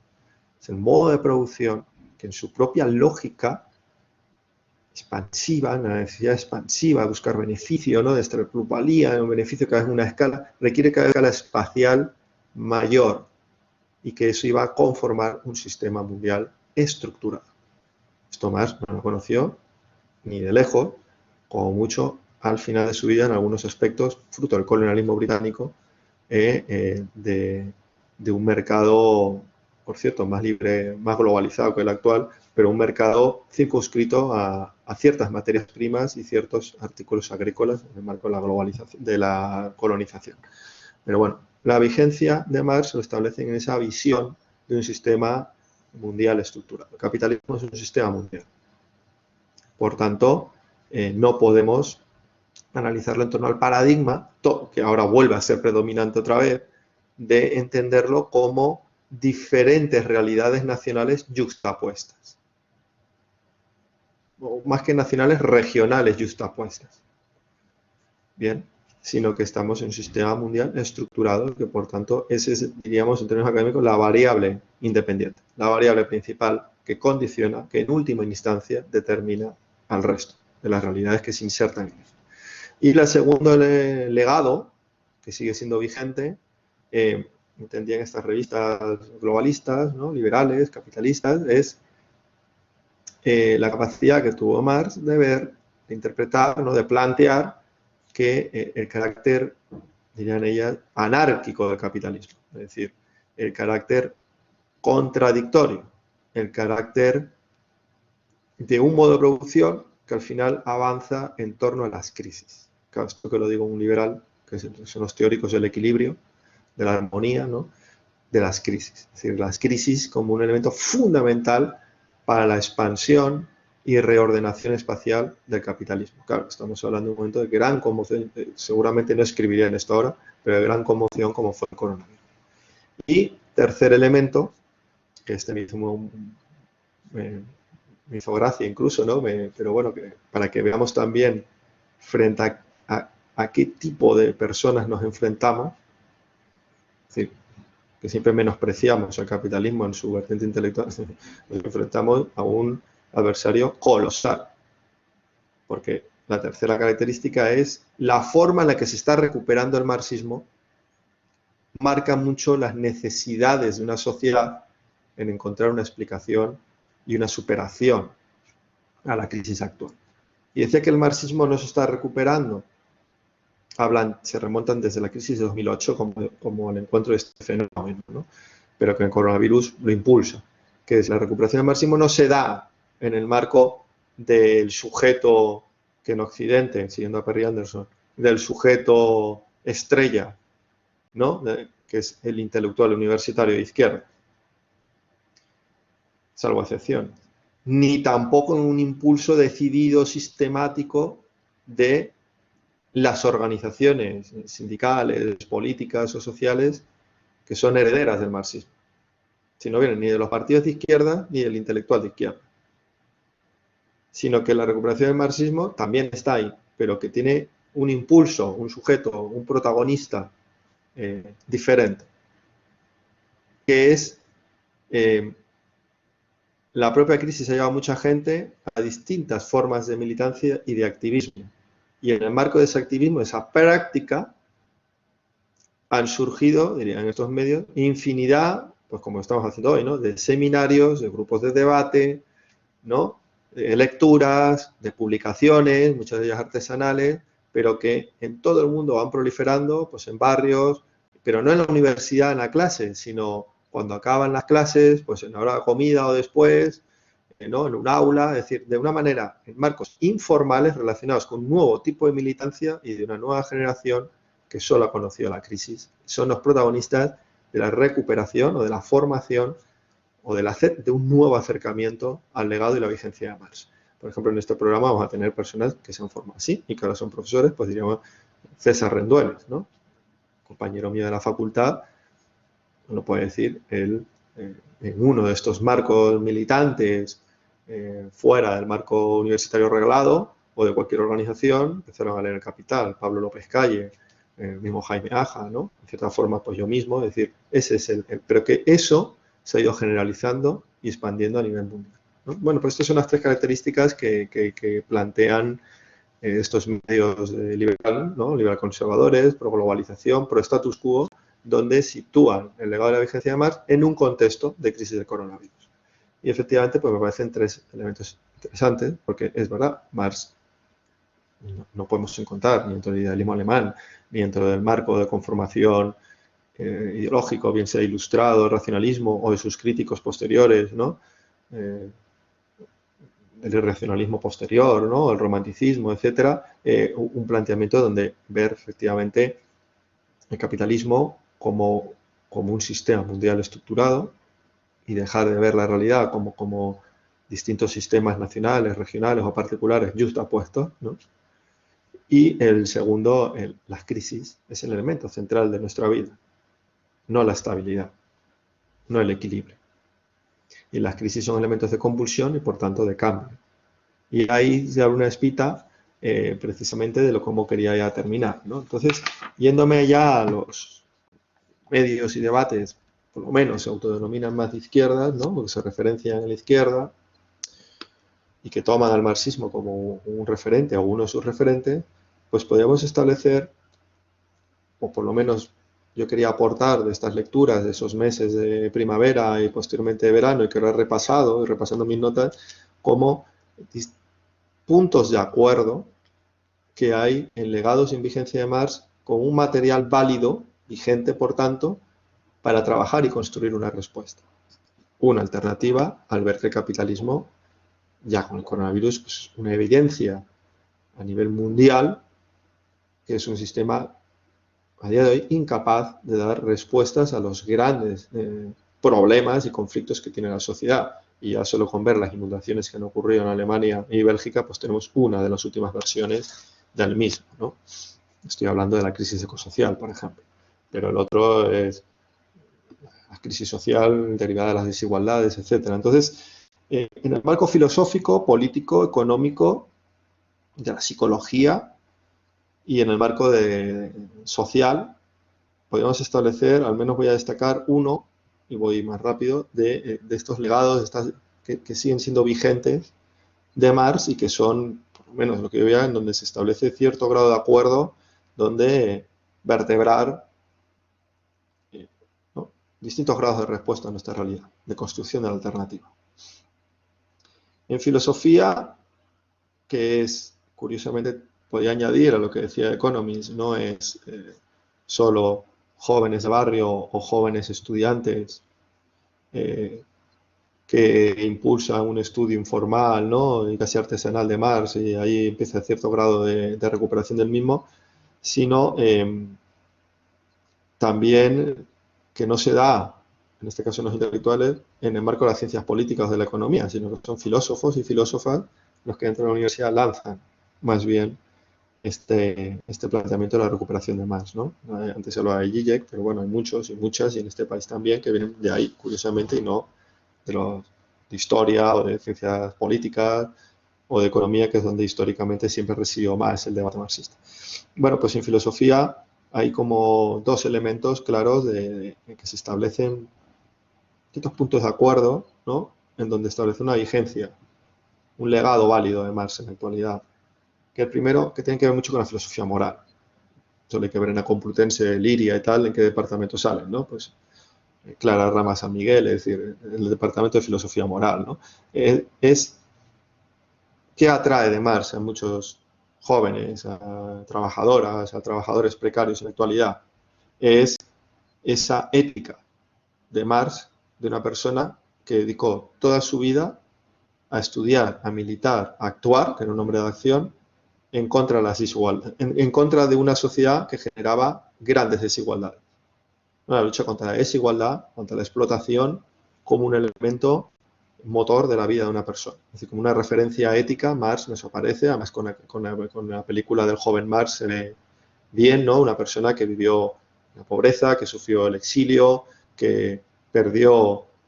es el modo de producción que en su propia lógica expansiva, la necesidad expansiva de buscar beneficio, ¿no?, de extraer plusvalía, un beneficio cada vez en una escala, requiere cada vez una escala espacial mayor y que eso iba a conformar un sistema mundial estructurado. Esto Marx no lo conoció ni de lejos, como mucho al final de su vida en algunos aspectos, fruto del colonialismo británico, de un mercado, por cierto, más libre, más globalizado que el actual, pero un mercado circunscrito a ciertas materias primas y ciertos artículos agrícolas en el marco de la globalización, de la colonización. Pero bueno, la vigencia de Marx lo establece en esa visión de un sistema mundial estructurado. El capitalismo es un sistema mundial. Por tanto, no podemos analizarlo en torno al paradigma, que ahora vuelve a ser predominante otra vez, de entenderlo como diferentes realidades nacionales yuxtapuestas. O más que nacionales, regionales yuxtapuestas. Bien, sino que estamos en un sistema mundial estructurado, que por tanto ese es, diríamos en términos académicos, la variable independiente, la variable principal que condiciona, que en última instancia determina al resto de las realidades que se insertan en él. Y el segundo legado, que sigue siendo vigente, entendían estas revistas globalistas, ¿no?, liberales, capitalistas, es la capacidad que tuvo Marx de ver, de interpretar, ¿no?, de plantear que el carácter, dirían ellas, anárquico del capitalismo, es decir, el carácter contradictorio, el carácter de un modo de producción que al final avanza en torno a las crisis. Claro, esto que lo digo un liberal, que son los teóricos del equilibrio, de la armonía, ¿no?, de las crisis. Es decir, las crisis como un elemento fundamental para la expansión y reordenación espacial del capitalismo. Claro, estamos hablando de un momento de gran conmoción, seguramente no escribiría en esto ahora, pero de gran conmoción como fue el coronavirus. Y tercer elemento, que este me hizo gracia incluso, ¿no?, pero bueno, para que veamos también frente a qué tipo de personas nos enfrentamos, es decir, que siempre menospreciamos al capitalismo en su vertiente intelectual, nos enfrentamos a un adversario colosal, porque la tercera característica es la forma en la que se está recuperando el marxismo marca mucho las necesidades de una sociedad en encontrar una explicación y una superación a la crisis actual. Y decía que el marxismo no se está recuperando. Se remontan desde la crisis de 2008 como el encuentro de este fenómeno, ¿no?, pero que el coronavirus lo impulsa. Que es la recuperación del marxismo no se da en el marco del sujeto que en Occidente, siguiendo a Perry Anderson, del sujeto estrella, ¿no?, que es el intelectual universitario de izquierda, salvo excepción, ni tampoco en un impulso decidido, sistemático de las organizaciones sindicales, políticas o sociales que son herederas del marxismo, si no vienen ni de los partidos de izquierda ni del intelectual de izquierda, sino que la recuperación del marxismo también está ahí, pero que tiene un impulso, un sujeto, un protagonista diferente, que es la propia crisis ha llevado a mucha gente a distintas formas de militancia y de activismo. Y en el marco de ese activismo, esa práctica, han surgido, dirían en estos medios, infinidad, pues como estamos haciendo hoy, ¿no?, de seminarios, de grupos de debate, ¿no?, de lecturas, de publicaciones, muchas de ellas artesanales, pero que en todo el mundo van proliferando, pues en barrios, pero no en la universidad, en la clase, sino cuando acaban las clases, pues en la hora de comida o después, ¿no? En un aula, es decir, de una manera, en marcos informales relacionados con un nuevo tipo de militancia y de una nueva generación que solo ha conocido la crisis. Son los protagonistas de la recuperación o de la formación o de un nuevo acercamiento al legado y la vigencia de Marx. Por ejemplo, en este programa vamos a tener personas que se han formado así y que ahora son profesores, pues diríamos César Rendueles, ¿no? Compañero mío de la facultad, uno puede decir, él en uno de estos marcos militantes fuera del marco universitario reglado o de cualquier organización, empezaron a leer El Capital, Pablo López Calle, el mismo Jaime Aja, ¿no? En cierta forma, pues yo mismo, es decir, ese es pero que eso se ha ido generalizando y expandiendo a nivel mundial, ¿no? Bueno, pues estas son las tres características que plantean estos medios liberal, ¿no? Liberal conservadores, pro globalización, pro status quo, donde sitúan el legado de la vigencia de Marx en un contexto de crisis del coronavirus. Y efectivamente, pues me parecen tres elementos interesantes, porque es verdad, Marx no podemos encontrar ni dentro del idealismo alemán, ni dentro del marco de conformación ideológico, bien sea ilustrado, el racionalismo o de sus críticos posteriores, ¿no? El irracionalismo posterior, ¿no? El romanticismo, etcétera, un planteamiento donde ver efectivamente el capitalismo como un sistema mundial estructurado y dejar de ver la realidad como distintos sistemas nacionales, regionales o particulares justapuestos, ¿no? Y el segundo, las crisis, es el elemento central de nuestra vida, no la estabilidad, no el equilibrio. Y las crisis son elementos de convulsión y por tanto de cambio. Y ahí se abre una espita precisamente de cómo quería ya terminar, ¿no? Entonces, yéndome ya a los medios y debates, por lo menos se autodenominan más de izquierdas, ¿no? Porque se referencian a la izquierda y que toman al marxismo como un referente o uno de sus referentes, pues podríamos establecer, o por lo menos yo quería aportar de estas lecturas de esos meses de primavera y posteriormente de verano y que lo he repasado, repasando mis notas, como puntos de acuerdo que hay en legados en vigencia de Marx con un material válido, vigente por tanto, para trabajar y construir una respuesta. Una alternativa al ver que el capitalismo, ya con el coronavirus, pues una evidencia a nivel mundial que es un sistema a día de hoy incapaz de dar respuestas a los grandes problemas y conflictos que tiene la sociedad. Y ya solo con ver las inundaciones que han ocurrido en Alemania y Bélgica, pues tenemos una de las últimas versiones del mismo, ¿no? Estoy hablando de la crisis ecosocial, por ejemplo. Pero el otro es la crisis social derivada de las desigualdades, etc. Entonces, en el marco filosófico, político, económico, de la psicología y en el marco social, podemos establecer, al menos voy a destacar uno, y voy más rápido, de estos legados que siguen siendo vigentes de Marx y que son, por lo menos lo que yo vea, en donde se establece cierto grado de acuerdo, donde vertebrar ¿no? distintos grados de respuesta a nuestra realidad, de construcción de la alternativa. En filosofía, que es, curiosamente, podría añadir a lo que decía Economist, no es solo jóvenes de barrio o jóvenes estudiantes que impulsan un estudio informal, ¿no? Y casi artesanal de Marx, y ahí empieza cierto grado de recuperación del mismo, sino también que no se da, en este caso en los intelectuales, en el marco de las ciencias políticas o de la economía, sino que son filósofos y filósofas los que dentro de la universidad lanzan más bien este planteamiento de la recuperación de Marx, ¿no? Antes se hablaba de Zizek, pero bueno, hay muchos y muchas, y en este país también, que vienen de ahí, curiosamente, y no de historia o de ciencias políticas o de economía, que es donde históricamente siempre residió más el debate marxista. Bueno, pues en filosofía hay como dos elementos claros que se establecen distintos puntos de acuerdo, ¿no? En donde establece una vigencia, un legado válido de Marx en la actualidad. Que el primero, que tiene que ver mucho con la filosofía moral. Solo hay que ver en la Complutense, Liria y tal, en qué departamento salen, ¿no? Pues Clara Rama San Miguel, es decir, el departamento de filosofía moral, ¿no? Es qué atrae de Marx a muchos jóvenes, a trabajadoras, a trabajadores precarios en la actualidad. Es esa ética de Marx, de una persona que dedicó toda su vida a estudiar, a militar, a actuar, que era un hombre de acción, en contra de las desigualdades, en contra de una sociedad que generaba grandes desigualdades. Una lucha contra la desigualdad, contra la explotación, como un elemento motor de la vida de una persona. Es decir, como una referencia ética, Marx nos aparece, además con la película del joven Marx se ve bien, ¿no? Una persona que vivió la pobreza, que sufrió el exilio, que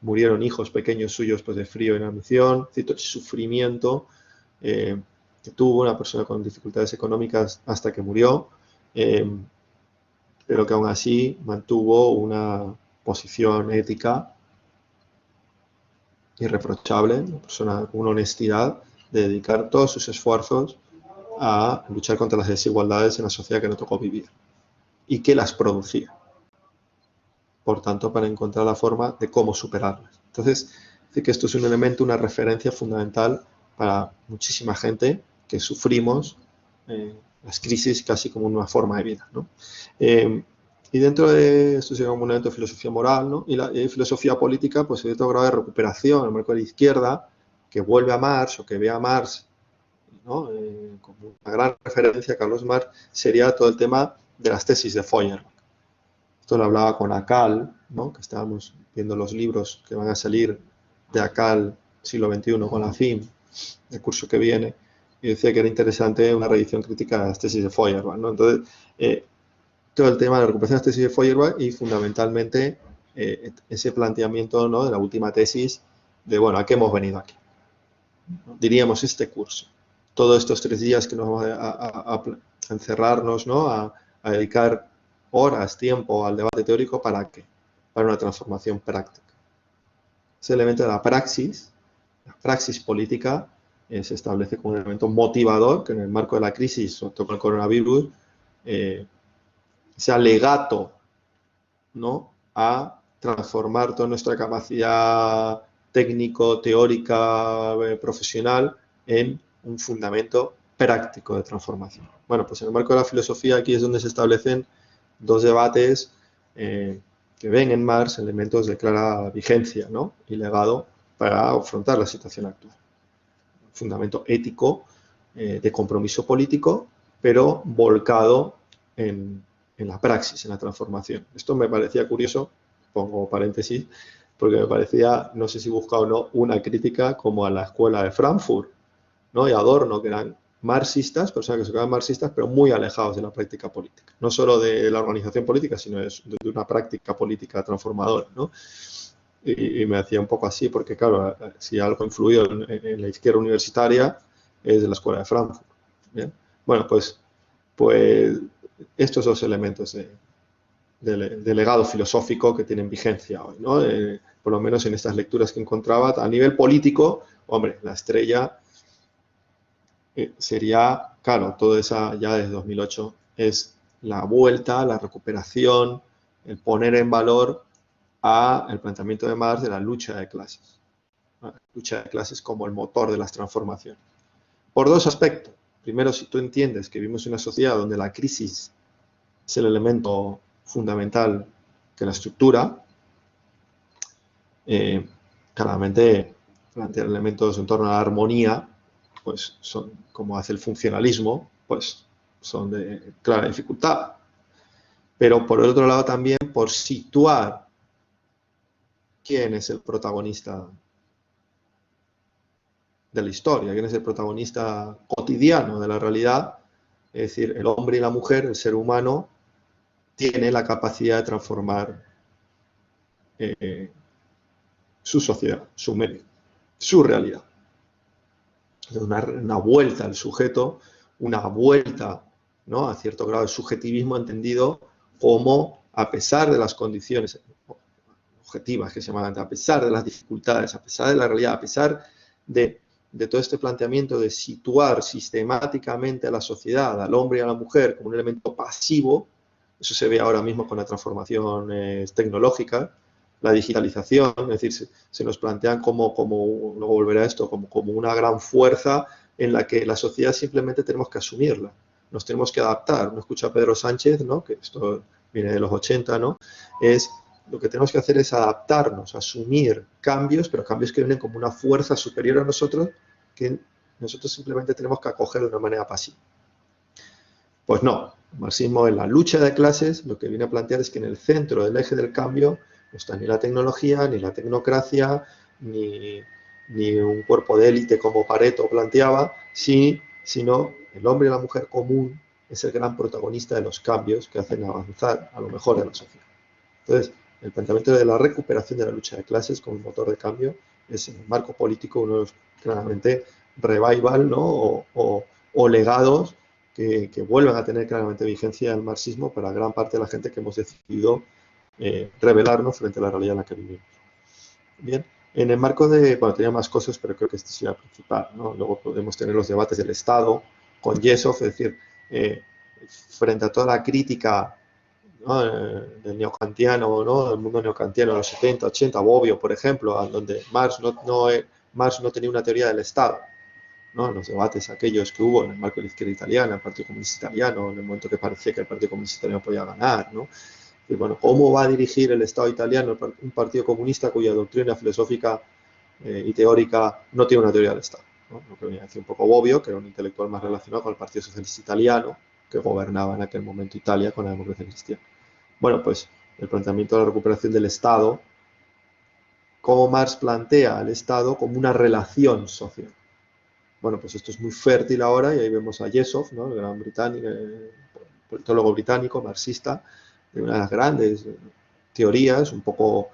murieron hijos pequeños suyos pues, de frío y inanición, cierto sufrimiento que tuvo una persona con dificultades económicas hasta que murió, pero que aún así mantuvo una posición ética irreprochable, una persona con una honestidad de dedicar todos sus esfuerzos a luchar contra las desigualdades en la sociedad que le tocó vivir y que las producía. Por tanto, para encontrar la forma de cómo superarlas. Entonces, dice que esto es un elemento, una referencia fundamental para muchísima gente que sufrimos las crisis casi como una forma de vida, ¿no? Y dentro de esto se llama un elemento de filosofía moral, ¿no? Y la filosofía política, pues hay otro grado de recuperación, el marco de la izquierda, que vuelve a Marx o que ve a Marx, ¿no? Como una gran referencia a Carlos Marx, sería todo el tema de las tesis de Feuerbach. Esto lo hablaba con Akal, ¿no? Que estábamos viendo los libros que van a salir de Akal, siglo XXI, con la FIM, el curso que viene, y decía que era interesante una reedición crítica de las tesis de Feuerbach, ¿no? Entonces, todo el tema de la recuperación de las tesis de Feuerbach y fundamentalmente ese planteamiento, ¿no? De la última tesis de, bueno, ¿a qué hemos venido aquí? Diríamos este curso. Todos estos 3 días que nos vamos a encerrarnos, ¿no? A dedicar horas, tiempo al debate teórico, ¿para qué? Para una transformación práctica. Ese elemento de la praxis política, se establece como un elemento motivador que en el marco de la crisis, sobre todo con el coronavirus, ese alegato, ¿no? A transformar toda nuestra capacidad técnico, teórica, profesional en un fundamento práctico de transformación. Bueno, pues en el marco de la filosofía aquí es donde se establecen 2 debates que ven en Marx elementos de clara vigencia, ¿no? Y legado para afrontar la situación actual. Un fundamento ético de compromiso político, pero volcado en la praxis, en la transformación. Esto me parecía curioso, pongo paréntesis, porque me parecía, no sé si busca o no, una crítica como a la escuela de Frankfurt, ¿no? Y Adorno, que eran marxistas, personas que se quedaban marxistas, pero muy alejados de la práctica política. No solo de la organización política, sino de una práctica política transformadora, ¿no? Y me hacía un poco así, porque claro, si algo ha influido en la izquierda universitaria es de la escuela de Frankfurt. ¿Bien? Bueno, pues estos 2 elementos de legado filosófico que tienen vigencia hoy, ¿no? Por lo menos en estas lecturas que encontraba, a nivel político, hombre, la estrella sería, claro, todo esa ya desde 2008, es la vuelta, la recuperación, el poner en valor al planteamiento de Marx de la lucha de clases. La lucha de clases como el motor de las transformaciones. Por 2 aspectos. Primero, si tú entiendes que vivimos en una sociedad donde la crisis es el elemento fundamental que la estructura, claramente plantear elementos en torno a la armonía, pues son, como hace el funcionalismo, pues son de clara dificultad. Pero por el otro lado también por situar quién es el protagonista de la historia, quién es el protagonista cotidiano de la realidad, es decir, el hombre y la mujer, el ser humano, tiene la capacidad de transformar su sociedad, su medio, su realidad. Una vuelta al sujeto, una vuelta, ¿no? A cierto grado de subjetivismo entendido como, a pesar de las condiciones objetivas que se llaman, a pesar de las dificultades, a pesar de la realidad, a pesar de todo este planteamiento de situar sistemáticamente a la sociedad, al hombre y a la mujer como un elemento pasivo, eso se ve ahora mismo con la transformación tecnológica, la digitalización, es decir, se nos plantean como luego volveré a esto, como una gran fuerza en la que la sociedad simplemente tenemos que asumirla, nos tenemos que adaptar. Uno escucha a Pedro Sánchez, ¿no? Que esto viene de los 80, ¿no? Lo que tenemos que hacer es adaptarnos, asumir cambios, pero cambios que vienen como una fuerza superior a nosotros, que nosotros simplemente tenemos que acoger de una manera pasiva. Pues no, el marxismo en la lucha de clases lo que viene a plantear es que en el centro del eje del cambio no está ni la tecnología, ni la tecnocracia, ni un cuerpo de élite como Pareto planteaba, sino el hombre y la mujer común es el gran protagonista de los cambios que hacen avanzar a lo mejor de la sociedad. Entonces, el planteamiento de la recuperación de la lucha de clases como motor de cambio es en el marco político uno de los claramente revival, ¿no? o legados que vuelven a tener claramente vigencia el marxismo para gran parte de la gente que hemos decidido rebelarnos frente a la realidad en la que vivimos. Bien, en el marco de, bueno, tenía más cosas, pero creo que este sería el principal, ¿no? Luego podemos tener los debates del Estado con Yesov, es decir, frente a toda la crítica, ¿no? Del neokantiano, ¿no? Del mundo neokantiano de los 70, 80, Bobbio, por ejemplo, donde Marx no tenía una teoría del Estado, ¿no? En los debates aquellos que hubo en el marco de la izquierda italiana, el Partido Comunista Italiano, en el momento que parecía que el Partido Comunista Italiano podía ganar, ¿no? Y bueno, ¿cómo va a dirigir el Estado italiano un partido comunista cuya doctrina filosófica y teórica no tiene una teoría del Estado, ¿no? Lo que venía a decir un poco Bobbio, que era un intelectual más relacionado con el Partido Socialista Italiano, que gobernaba en aquel momento Italia con la democracia cristiana. Bueno, pues el planteamiento de la recuperación del Estado, cómo Marx plantea al Estado como una relación social. Bueno, pues esto es muy fértil ahora y ahí vemos a Yesov, ¿no? El gran británico, politólogo británico, marxista, de una de las grandes teorías, un poco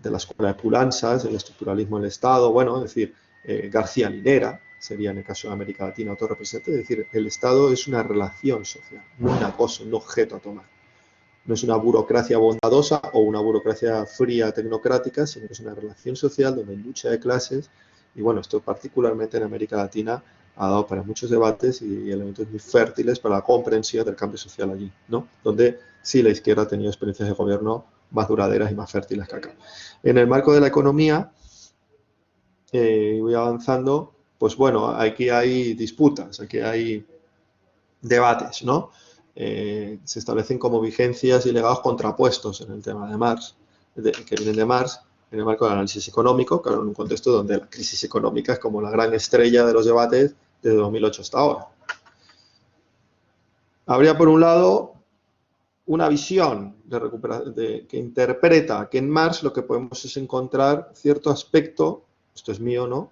de la escuela de Poulanzas, el estructuralismo del Estado, bueno, es decir, García Linera sería en el caso de América Latina otro representante, es decir, el Estado es una relación social, no una cosa, un objeto a tomar. No es una burocracia bondadosa o una burocracia fría tecnocrática, sino que es una relación social donde hay lucha de clases. Y bueno, esto particularmente en América Latina ha dado para muchos debates y elementos muy fértiles para la comprensión del cambio social allí, ¿no? Donde sí la izquierda ha tenido experiencias de gobierno más duraderas y más fértiles que acá. En el marco de la economía, voy avanzando, pues bueno, aquí hay disputas, aquí hay debates, ¿no? Se establecen como vigencias y legados contrapuestos en el tema de Marx, que vienen de Marx, en el marco del análisis económico, claro, en un contexto donde la crisis económica es como la gran estrella de los debates desde 2008 hasta ahora. Habría, por un lado, una visión que interpreta que en Marx lo que podemos es encontrar cierto aspecto, esto es mío, ¿no?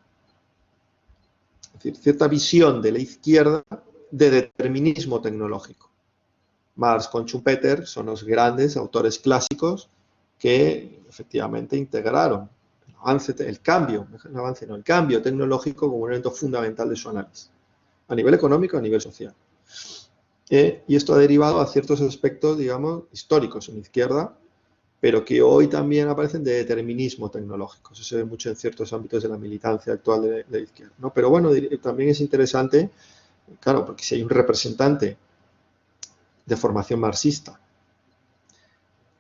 Es decir, cierta visión de la izquierda de determinismo tecnológico. Marx con Schumpeter son los grandes autores clásicos que efectivamente integraron el cambio tecnológico como un elemento fundamental de su análisis, a nivel económico y a nivel social. Y esto ha derivado a ciertos aspectos, digamos, históricos en la izquierda, pero que hoy también aparecen de determinismo tecnológico. Eso se ve mucho en ciertos ámbitos de la militancia actual de la izquierda, ¿no? Pero bueno, también es interesante, claro, porque si hay un representante de formación marxista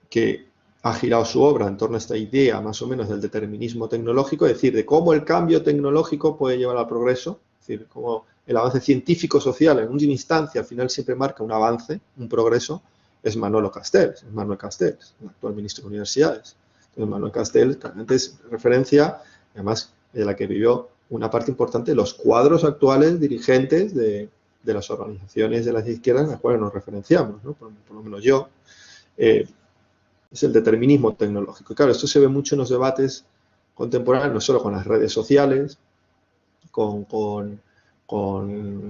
que ha girado su obra en torno a esta idea más o menos del determinismo tecnológico, es decir, de cómo el cambio tecnológico puede llevar al progreso, es decir, cómo el avance científico-social en última instancia al final siempre marca un avance, un progreso, es Manuel Castells, el actual ministro de Universidades. Entonces, Manuel Castells claramente es referencia, además de la que vivió una parte importante de los cuadros actuales dirigentes de las organizaciones de las izquierdas en las cuales nos referenciamos, ¿no? Por lo menos yo. Es el determinismo tecnológico. Y claro, esto se ve mucho en los debates contemporáneos, no solo con las redes sociales,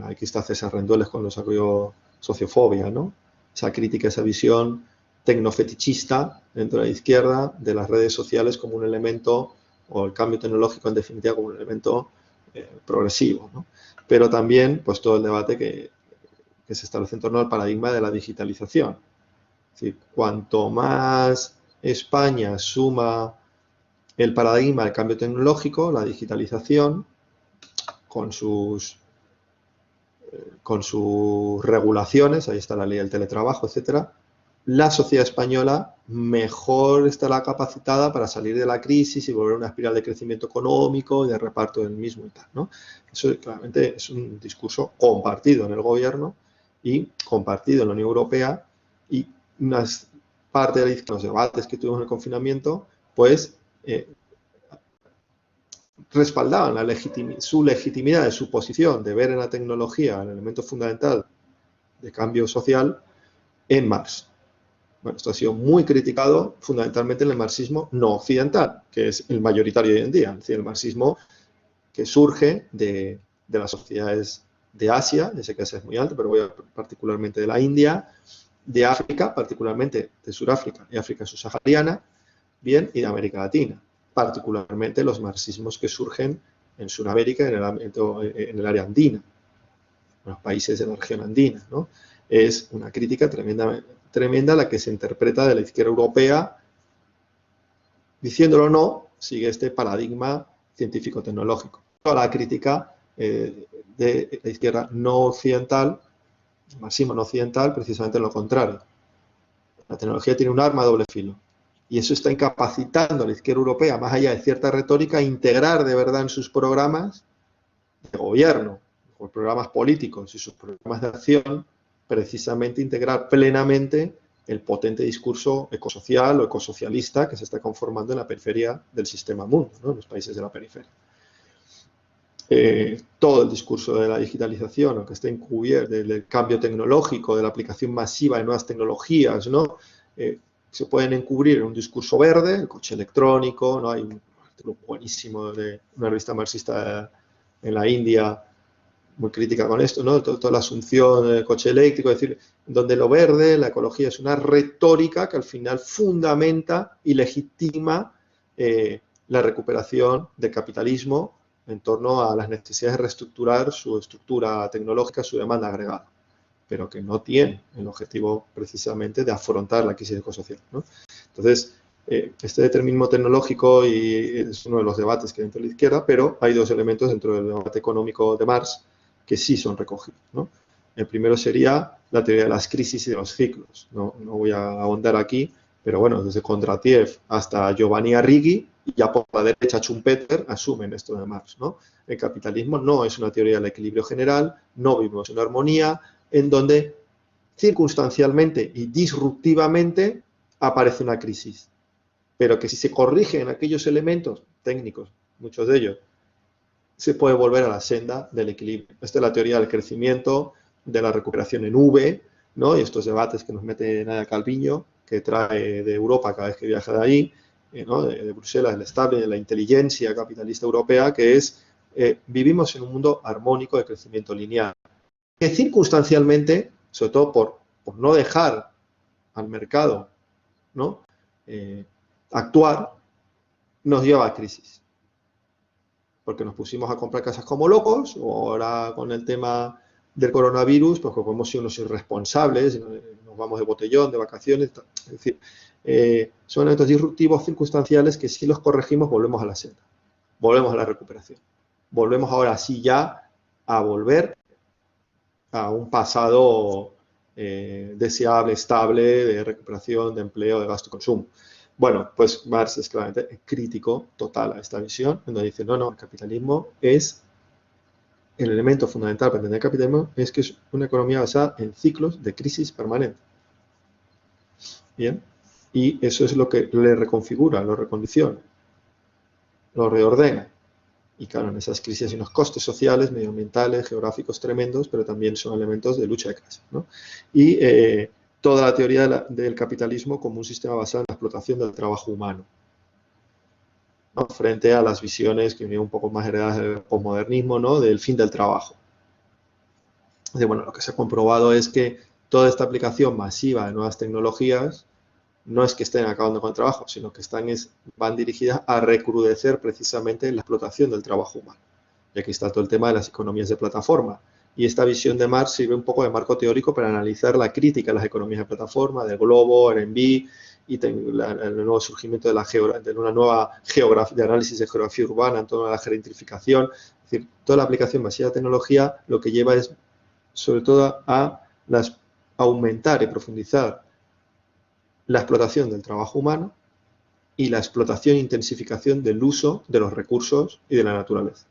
aquí está César Rendueles con los desarrollo sociofobia, ¿no? Esa crítica, esa visión tecnofetichista dentro de la izquierda de las redes sociales como un elemento, o el cambio tecnológico en definitiva como un elemento progresivo, ¿no? Pero también pues todo el debate que se establece en torno al paradigma de la digitalización. Es decir, cuanto más España suma el paradigma del cambio tecnológico, la digitalización, con sus regulaciones, ahí está la ley del teletrabajo, etcétera, la sociedad española mejor estará capacitada para salir de la crisis y volver a una espiral de crecimiento económico y de reparto del mismo y tal, ¿no? Eso claramente es un discurso compartido en el gobierno y compartido en la Unión Europea y unas parte de la izquierda, los debates que tuvimos en el confinamiento, pues respaldaban su legitimidad de su posición de ver en la tecnología el elemento fundamental de cambio social en Marx. Bueno, esto ha sido muy criticado fundamentalmente en el marxismo no occidental, que es el mayoritario hoy en día, es decir, el marxismo que surge de las sociedades de Asia, ya sé que Asia es muy alto, pero voy a particularmente de la India, de África, particularmente de Sudáfrica y África subsahariana, bien, y de América Latina, particularmente los marxismos que surgen en Sudamérica, en el área andina, en los países de la región andina, ¿no? Es una crítica tremenda la que se interpreta de la izquierda europea, diciéndolo o no, sigue este paradigma científico-tecnológico. Toda la crítica de la izquierda no occidental, el marxismo no occidental, precisamente lo contrario. La tecnología tiene un arma de doble filo. Y eso está incapacitando a la izquierda europea, más allá de cierta retórica, a integrar de verdad en sus programas de gobierno, o programas políticos y sus programas de acción, precisamente integrar plenamente el potente discurso ecosocial o ecosocialista que se está conformando en la periferia del sistema mundo, ¿no? En los países de la periferia. Todo el discurso de la digitalización, aunque esté encubierto, del cambio tecnológico, de la aplicación masiva de nuevas tecnologías, ¿no? Se pueden encubrir en un discurso verde, el coche electrónico, ¿no? Hay un artículo buenísimo de una revista marxista en la India, muy crítica con esto, ¿no? Toda la asunción del coche eléctrico, es decir, donde lo verde, la ecología, es una retórica que al final fundamenta y legitima la recuperación del capitalismo en torno a las necesidades de reestructurar su estructura tecnológica, su demanda agregada, pero que no tiene el objetivo precisamente de afrontar la crisis ecosocial, ¿no? Entonces, este determinismo tecnológico es uno de los debates que hay dentro de la izquierda, pero hay dos elementos dentro del debate económico de Marx que sí son recogidos, ¿no? El primero sería la teoría de las crisis y de los ciclos. No voy a ahondar aquí, pero bueno, desde Kondratiev hasta Giovanni Arrighi, y ya por la derecha Schumpeter, asumen esto de Marx, ¿no? El capitalismo no es una teoría del equilibrio general, no vivimos en una armonía, en donde circunstancialmente y disruptivamente aparece una crisis, pero que si se corrigen aquellos elementos técnicos, muchos de ellos, se puede volver a la senda del equilibrio. Esta es la teoría del crecimiento, de la recuperación en V, ¿no? Y estos debates que nos mete Nadia Calviño, que trae de Europa cada vez que viaja de ahí, ¿no? de Bruselas, del estable, de la inteligencia capitalista europea, que es, vivimos en un mundo armónico de crecimiento lineal, que circunstancialmente, sobre todo por no dejar al mercado, ¿no? Actuar, nos lleva a crisis. Porque nos pusimos a comprar casas como locos, o ahora con el tema del coronavirus, pues podemos ser unos irresponsables, nos vamos de botellón, de vacaciones, es decir, son eventos disruptivos circunstanciales que si los corregimos volvemos a la senda, volvemos a la recuperación, volvemos ahora sí ya a volver a un pasado deseable, estable, de recuperación, de empleo, de gasto y consumo. Bueno, pues Marx es claramente crítico total a esta visión, donde dice, no, el capitalismo es el elemento fundamental para entender el capitalismo, es que es una economía basada en ciclos de crisis permanente. Bien, y eso es lo que le reconfigura, lo recondiciona, lo reordena. Y claro, en esas crisis hay unos costes sociales, medioambientales, geográficos tremendos, pero también son elementos de lucha de clase, ¿no? Y toda la teoría del capitalismo como un sistema basado en la explotación del trabajo humano, ¿no? Frente a las visiones que vienen un poco más heredadas del posmodernismo, ¿no? Del fin del trabajo. Entonces, bueno, lo que se ha comprobado es que toda esta aplicación masiva de nuevas tecnologías no es que estén acabando con el trabajo, sino que van dirigidas a recrudecer precisamente la explotación del trabajo humano. Y aquí está todo el tema de las economías de plataforma. Y esta visión de Marx sirve un poco de marco teórico para analizar la crítica a las economías de plataforma, del globo, Airbnb, y el nuevo surgimiento de una nueva geografía, de análisis de geografía urbana en torno a la gentrificación. Es decir, toda la aplicación masiva de tecnología lo que lleva es, sobre todo, a aumentar y profundizar la explotación del trabajo humano y la explotación e intensificación del uso de los recursos y de la naturaleza.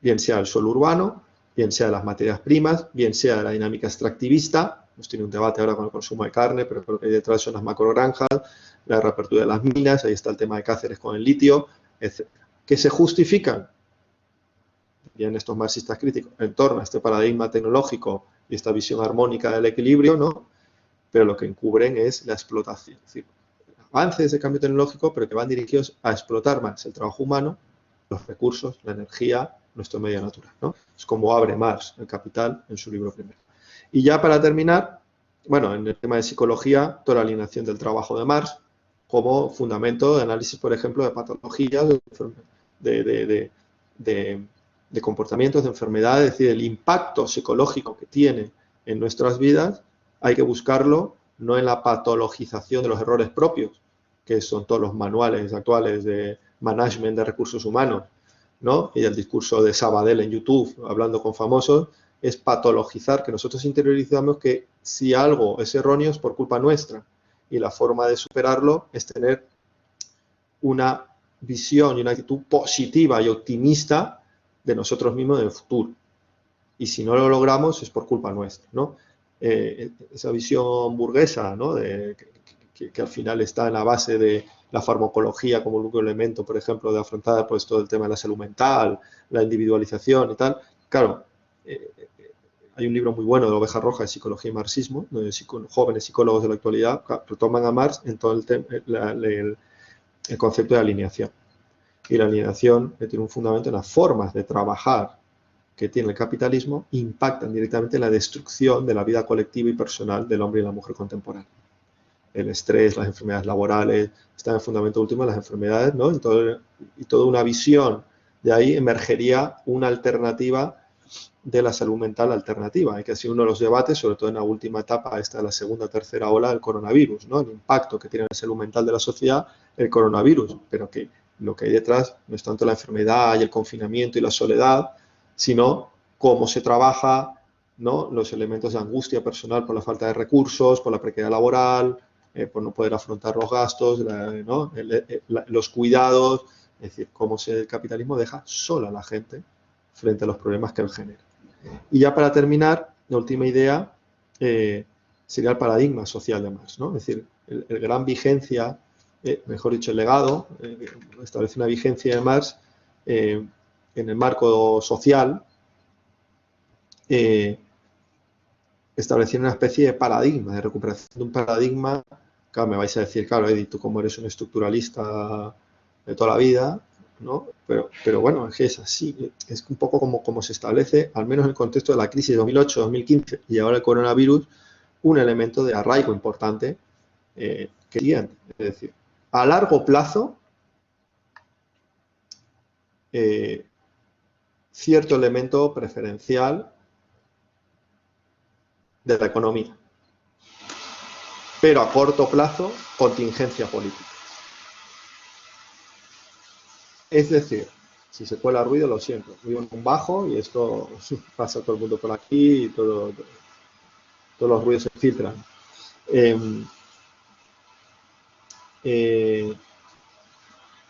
Bien sea el suelo urbano, bien sea las materias primas, bien sea la dinámica extractivista, hemos tenido un debate ahora con el consumo de carne, pero lo que hay detrás son las macrogranjas, la reapertura de las minas, ahí está el tema de Cáceres con el litio, etc. ¿Que se justifican? Bien, estos marxistas críticos, en torno a este paradigma tecnológico y esta visión armónica del equilibrio, ¿no? Pero lo que encubren es la explotación. Es decir, avances de cambio tecnológico, pero que van dirigidos a explotar más el trabajo humano, los recursos, la energía, nuestro medio natural, ¿no? Es como abre Marx, El Capital, en su libro primero. Y ya para terminar, bueno, en el tema de psicología, toda la alineación del trabajo de Marx como fundamento de análisis, por ejemplo, de patologías, de comportamientos, de enfermedades, es decir, el impacto psicológico que tiene en nuestras vidas, hay que buscarlo no en la patologización de los errores propios, que son todos los manuales actuales de management de recursos humanos, ¿no? Y el discurso de Sabadell en YouTube, hablando con famosos, es patologizar, que nosotros interiorizamos que si algo es erróneo es por culpa nuestra. Y la forma de superarlo es tener una visión y una actitud positiva y optimista de nosotros mismos en el futuro. Y si no lo logramos es por culpa nuestra, ¿no? Esa visión burguesa, ¿no? Que al final está en la base de la farmacología como único elemento, por ejemplo, de afrontar pues, todo el tema de la salud mental, la individualización y tal. Claro, hay un libro muy bueno de Oveja Roja de Psicología y Marxismo, donde jóvenes psicólogos de la actualidad retoman a Marx en todo el concepto de alineación. Y la alineación tiene un fundamento en las formas de trabajar que tiene el capitalismo, impactan directamente en la destrucción de la vida colectiva y personal del hombre y la mujer contemporánea. El estrés, las enfermedades laborales, están en el fundamento último de las enfermedades, ¿no? Y toda una visión. De ahí emergería una alternativa de la salud mental alternativa, que ha sido uno de los debates, sobre todo en la última etapa, esta de la segunda, tercera ola del coronavirus, ¿no? El impacto que tiene en la salud mental de la sociedad el coronavirus, pero que lo que hay detrás no es tanto la enfermedad y el confinamiento y la soledad, sino cómo se trabaja, ¿no? Los elementos de angustia personal por la falta de recursos, por la precariedad laboral, por no poder afrontar los gastos, ¿no? Los cuidados, es decir, cómo el capitalismo deja sola a la gente frente a los problemas que él genera. Y ya para terminar, la última idea sería el paradigma social de Marx, ¿no? Es decir, el gran vigencia, mejor dicho, el legado, establece una vigencia de Marx en el marco social, estableciendo una especie de paradigma, de recuperación de un paradigma. Claro, me vais a decir, claro, Edith, tú como eres un estructuralista de toda la vida, ¿no? Pero bueno, es que es así, es un poco como se establece, al menos en el contexto de la crisis de 2008-2015 y ahora el coronavirus, un elemento de arraigo importante que siguiente, es decir, a largo plazo, cierto elemento preferencial de la economía, pero a corto plazo, contingencia política. Es decir, si se cuela ruido, lo siento, vivo en un bajo y esto pasa a todo el mundo por aquí y todos los ruidos se filtran.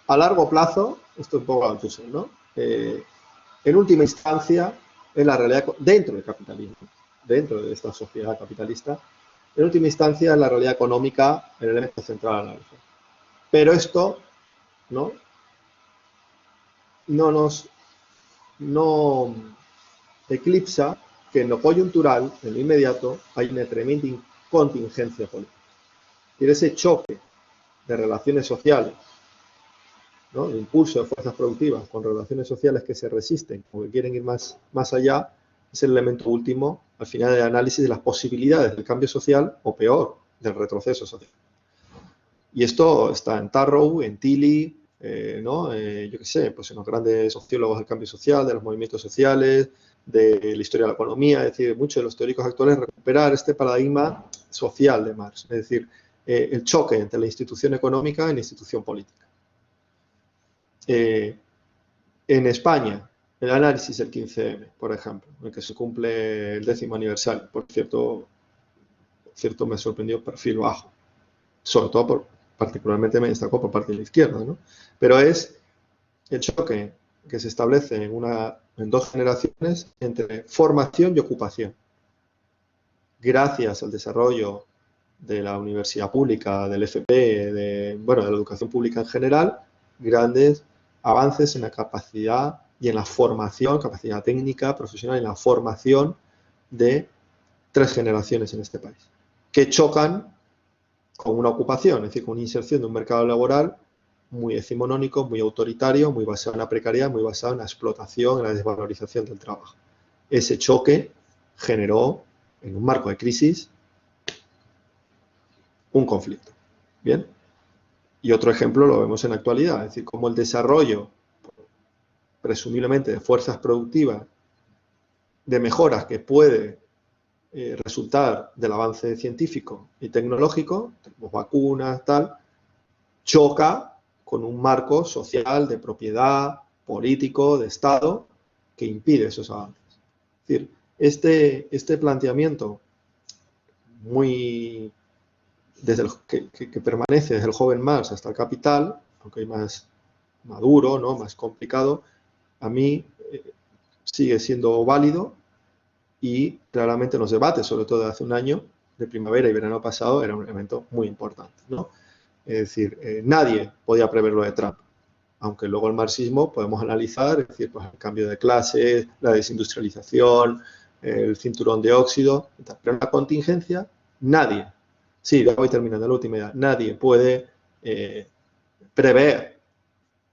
A largo plazo, esto es un poco confuso, ¿no? En última instancia, en la realidad, dentro del capitalismo, dentro de esta sociedad capitalista, en última instancia, en la realidad económica, el elemento central al análisis. Pero esto, ¿no? No eclipsa que en lo coyuntural, en lo inmediato, hay una tremenda contingencia política. Y ese choque de relaciones sociales, ¿no? El impulso de fuerzas productivas con relaciones sociales que se resisten o que quieren ir más allá, es el elemento último al final del análisis de las posibilidades del cambio social o peor, del retroceso social. Y esto está en Tarrow, en Tilly, ¿no? Yo qué sé, pues en los grandes sociólogos del cambio social, de los movimientos sociales, de la historia de la economía, es decir, muchos de los teóricos actuales recuperar este paradigma social de Marx, es decir, el choque entre la institución económica y la institución política. En España, el análisis del 15M, por ejemplo, en el que se cumple el 10º aniversario, por cierto me sorprendió el perfil bajo, sobre todo particularmente me destacó por parte de la izquierda, ¿no? Pero es el choque que se establece en dos generaciones entre formación y ocupación. gracias al desarrollo de la universidad pública, del FP, de la educación pública en general, grandes avances en la capacidad y en la formación, capacidad técnica, profesional, en la formación de 3 generaciones en este país, que chocan con una ocupación, es decir, con una inserción de un mercado laboral muy decimonónico, muy autoritario, muy basado en la precariedad, muy basado en la explotación, en la desvalorización del trabajo. Ese choque generó, en un marco de crisis, un conflicto. ¿Bien? Y otro ejemplo lo vemos en la actualidad, es decir, cómo el desarrollo, presumiblemente, de fuerzas productivas, de mejoras que puede resultar del avance científico y tecnológico, tenemos vacunas, tal, choca con un marco social de propiedad, político, de Estado, que impide esos avances. Es decir, este planteamiento muy que permanece desde el joven Marx hasta el Capital, aunque hay más maduro, ¿no?, más complicado, a mí sigue siendo válido, y claramente en los debates, sobre todo de hace un año, de primavera y verano pasado, era un elemento muy importante, ¿no? Es decir, nadie podía prever lo de Trump, aunque luego el marxismo podemos analizar, es decir, pues el cambio de clases, la desindustrialización, el cinturón de óxido, pero en la contingencia, nadie, sí, ya voy terminando la última idea, nadie puede prever,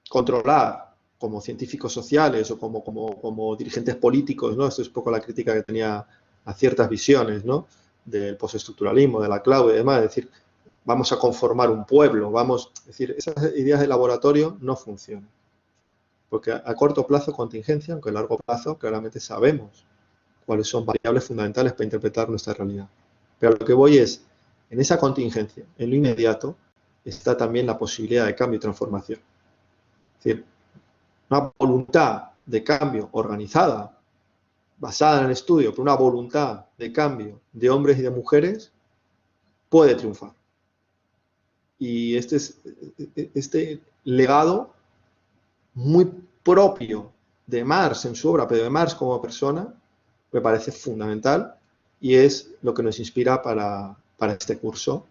controlar, como científicos sociales o como dirigentes políticos, ¿no? Esto es un poco la crítica que tenía a ciertas visiones, ¿no?, del postestructuralismo, de la Clau y demás, es decir, vamos a conformar un pueblo, es decir, esas ideas de laboratorio no funcionan. Porque a corto plazo contingencia, aunque a largo plazo claramente sabemos cuáles son variables fundamentales para interpretar nuestra realidad. Pero lo que voy es, en esa contingencia, en lo inmediato, está también la posibilidad de cambio y transformación. Es decir, una voluntad de cambio organizada, basada en el estudio, pero una voluntad de cambio de hombres y de mujeres, puede triunfar. Y este legado muy propio de Marx en su obra, pero de Marx como persona, me parece fundamental y es lo que nos inspira para este curso,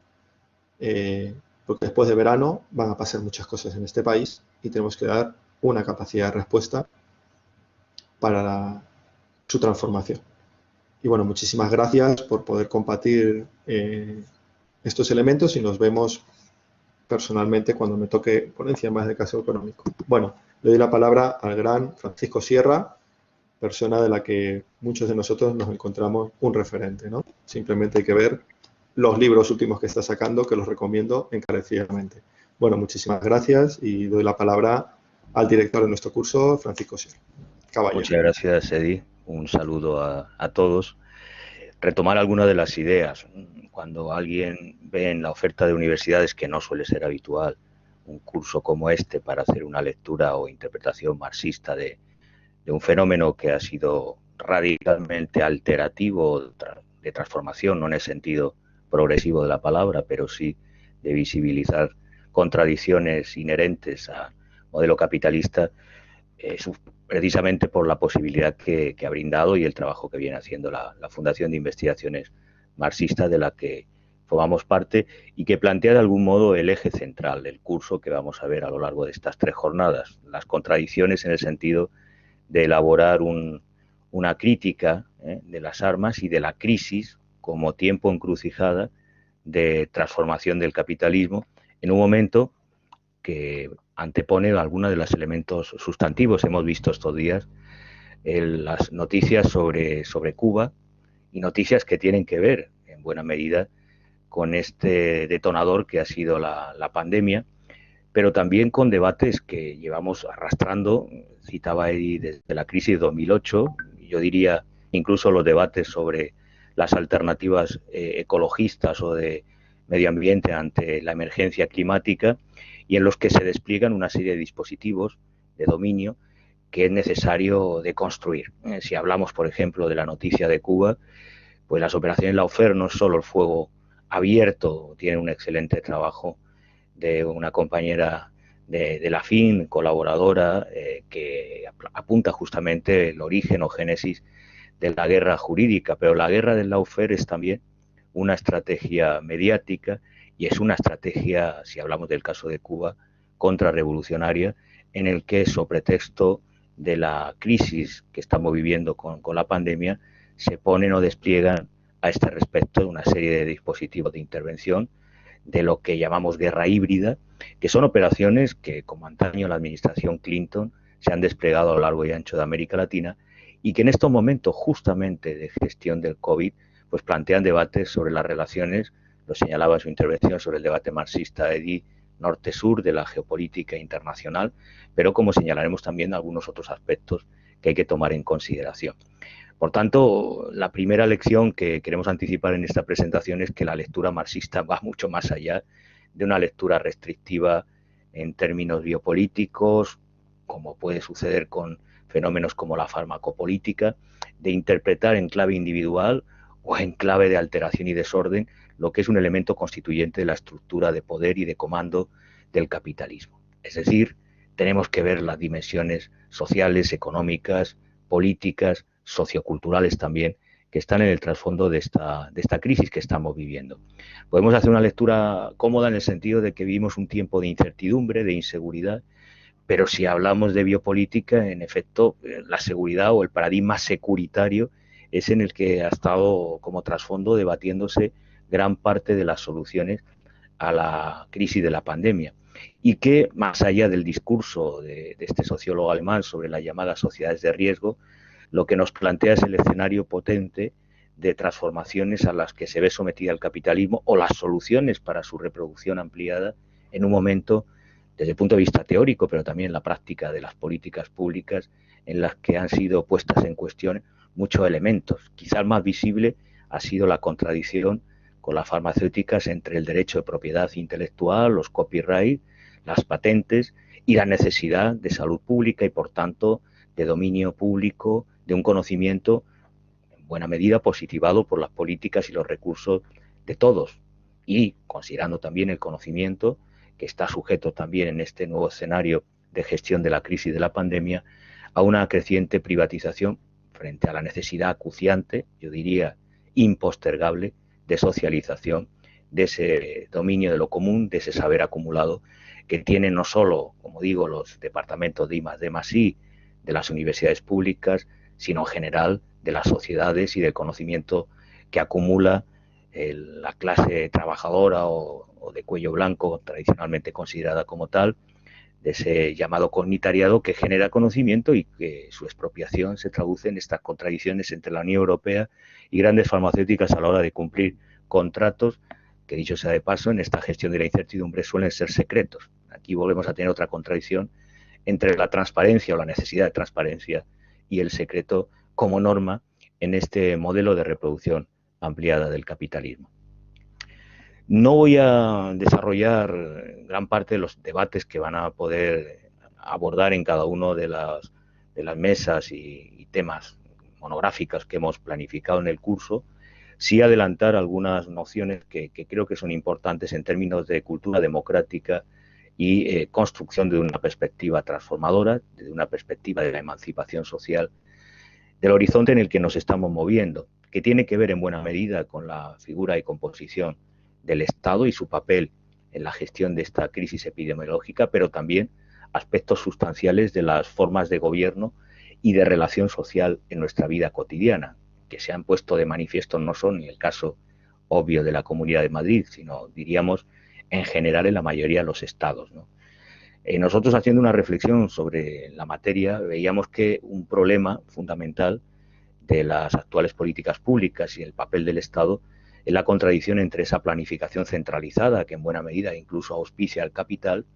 porque después de verano van a pasar muchas cosas en este país y tenemos que dar una capacidad de respuesta para su transformación. Y bueno, muchísimas gracias por poder compartir estos elementos y nos vemos personalmente cuando me toque ponencia más de caso económico. Bueno, le doy la palabra al gran Francisco Sierra, persona de la que muchos de nosotros nos encontramos un referente, ¿no? Simplemente hay que ver los libros últimos que está sacando, que los recomiendo encarecidamente. Bueno, muchísimas gracias y doy la palabra al director de nuestro curso, Francisco Sierra. Caballero. Muchas gracias, Edi. Un saludo a todos. Retomar algunas de las ideas. Cuando alguien ve en la oferta de universidades, que no suele ser habitual, un curso como este para hacer una lectura o interpretación marxista de un fenómeno que ha sido radicalmente alterativo, de transformación, no en el sentido progresivo de la palabra, pero sí de visibilizar contradicciones inherentes al modelo capitalista, precisamente por la posibilidad que ha brindado y el trabajo que viene haciendo la Fundación de Investigaciones Marxistas, de la que formamos parte y que plantea de algún modo el eje central del curso que vamos a ver a lo largo de estas 3 jornadas. Las contradicciones en el sentido de elaborar una crítica de las armas y de la crisis como tiempo encrucijada de transformación del capitalismo en un momento que antepone algunos de los elementos sustantivos. Hemos visto estos días las noticias sobre Cuba y noticias que tienen que ver en buena medida con este detonador que ha sido la pandemia, pero también con debates que llevamos arrastrando, citaba Edi, desde la crisis de 2008, yo diría incluso los debates sobre las alternativas ecologistas o de medio ambiente ante la emergencia climática, y en los que se despliegan una serie de dispositivos de dominio que es necesario deconstruir. Si hablamos, por ejemplo, de la noticia de Cuba, pues las operaciones Lawfare no es solo el fuego abierto, tiene un excelente trabajo de una compañera de la FIN, colaboradora, que apunta justamente el origen o génesis de la guerra jurídica, pero la guerra del Lawfare es también una estrategia mediática y es una estrategia, si hablamos del caso de Cuba, contrarrevolucionaria, en el que, sobre pretexto de la crisis que estamos viviendo con la pandemia, se ponen o despliegan a este respecto una serie de dispositivos de intervención de lo que llamamos guerra híbrida, que son operaciones que, como antaño la administración Clinton, se han desplegado a lo largo y ancho de América Latina y que en estos momentos justamente de gestión del COVID pues plantean debates sobre las relaciones, lo señalaba en su intervención, sobre el debate marxista Eddy, norte-sur de la geopolítica internacional, pero como señalaremos también algunos otros aspectos que hay que tomar en consideración. Por tanto, la primera lección que queremos anticipar en esta presentación es que la lectura marxista va mucho más allá de una lectura restrictiva en términos biopolíticos, como puede suceder con fenómenos como la farmacopolítica, de interpretar en clave individual o en clave de alteración y desorden lo que es un elemento constituyente de la estructura de poder y de comando del capitalismo. Es decir, tenemos que ver las dimensiones sociales, económicas, políticas, socioculturales también, que están en el trasfondo de esta crisis que estamos viviendo. Podemos hacer una lectura cómoda en el sentido de que vivimos un tiempo de incertidumbre, de inseguridad, pero si hablamos de biopolítica, en efecto, la seguridad o el paradigma securitario es en el que ha estado como trasfondo debatiéndose gran parte de las soluciones a la crisis de la pandemia. Y que, más allá del discurso de este sociólogo alemán sobre las llamadas sociedades de riesgo, lo que nos plantea es el escenario potente de transformaciones a las que se ve sometida el capitalismo o las soluciones para su reproducción ampliada en un momento, desde el punto de vista teórico, pero también en la práctica de las políticas públicas, en las que han sido puestas en cuestión muchos elementos. Quizá el más visible ha sido la contradicción con las farmacéuticas entre el derecho de propiedad intelectual, los copyright, las patentes y la necesidad de salud pública y, por tanto, de dominio público, de un conocimiento en buena medida positivado por las políticas y los recursos de todos, y considerando también el conocimiento que está sujeto también en este nuevo escenario de gestión de la crisis de la pandemia a una creciente privatización frente a la necesidad acuciante, yo diría impostergable, de socialización de ese dominio de lo común, de ese saber acumulado que tienen no solo, como digo, los departamentos de I+D+I de las universidades públicas, sino en general de las sociedades y del conocimiento que acumula la clase trabajadora o de cuello blanco, tradicionalmente considerada como tal, de ese llamado comunitariado que genera conocimiento y que su expropiación se traduce en estas contradicciones entre la Unión Europea y grandes farmacéuticas a la hora de cumplir contratos que, dicho sea de paso, en esta gestión de la incertidumbre suelen ser secretos. Aquí volvemos a tener otra contradicción entre la transparencia o la necesidad de transparencia y el secreto como norma en este modelo de reproducción ampliada del capitalismo. No voy a desarrollar gran parte de los debates que van a poder abordar en cada uno de las mesas y temas monográficas que hemos planificado en el curso, sí adelantar algunas nociones que creo que son importantes en términos de cultura democrática y construcción de una perspectiva transformadora, de una perspectiva de la emancipación social, del horizonte en el que nos estamos moviendo, que tiene que ver en buena medida con la figura y composición del Estado y su papel en la gestión de esta crisis epidemiológica, pero también aspectos sustanciales de las formas de gobierno y de relación social en nuestra vida cotidiana, que se han puesto de manifiesto no son ni el caso obvio de la Comunidad de Madrid, sino, diríamos, en general en la mayoría de los estados, ¿no? Nosotros, haciendo una reflexión sobre la materia, veíamos que un problema fundamental de las actuales políticas públicas y el papel del Estado es la contradicción entre esa planificación centralizada, que en buena medida incluso auspicia al capital,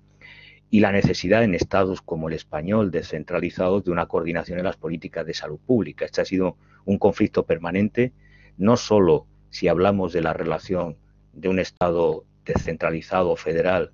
y la necesidad en estados como el español, descentralizados, de una coordinación en las políticas de salud pública. Este ha sido un conflicto permanente, no solo si hablamos de la relación de un Estado descentralizado o federal,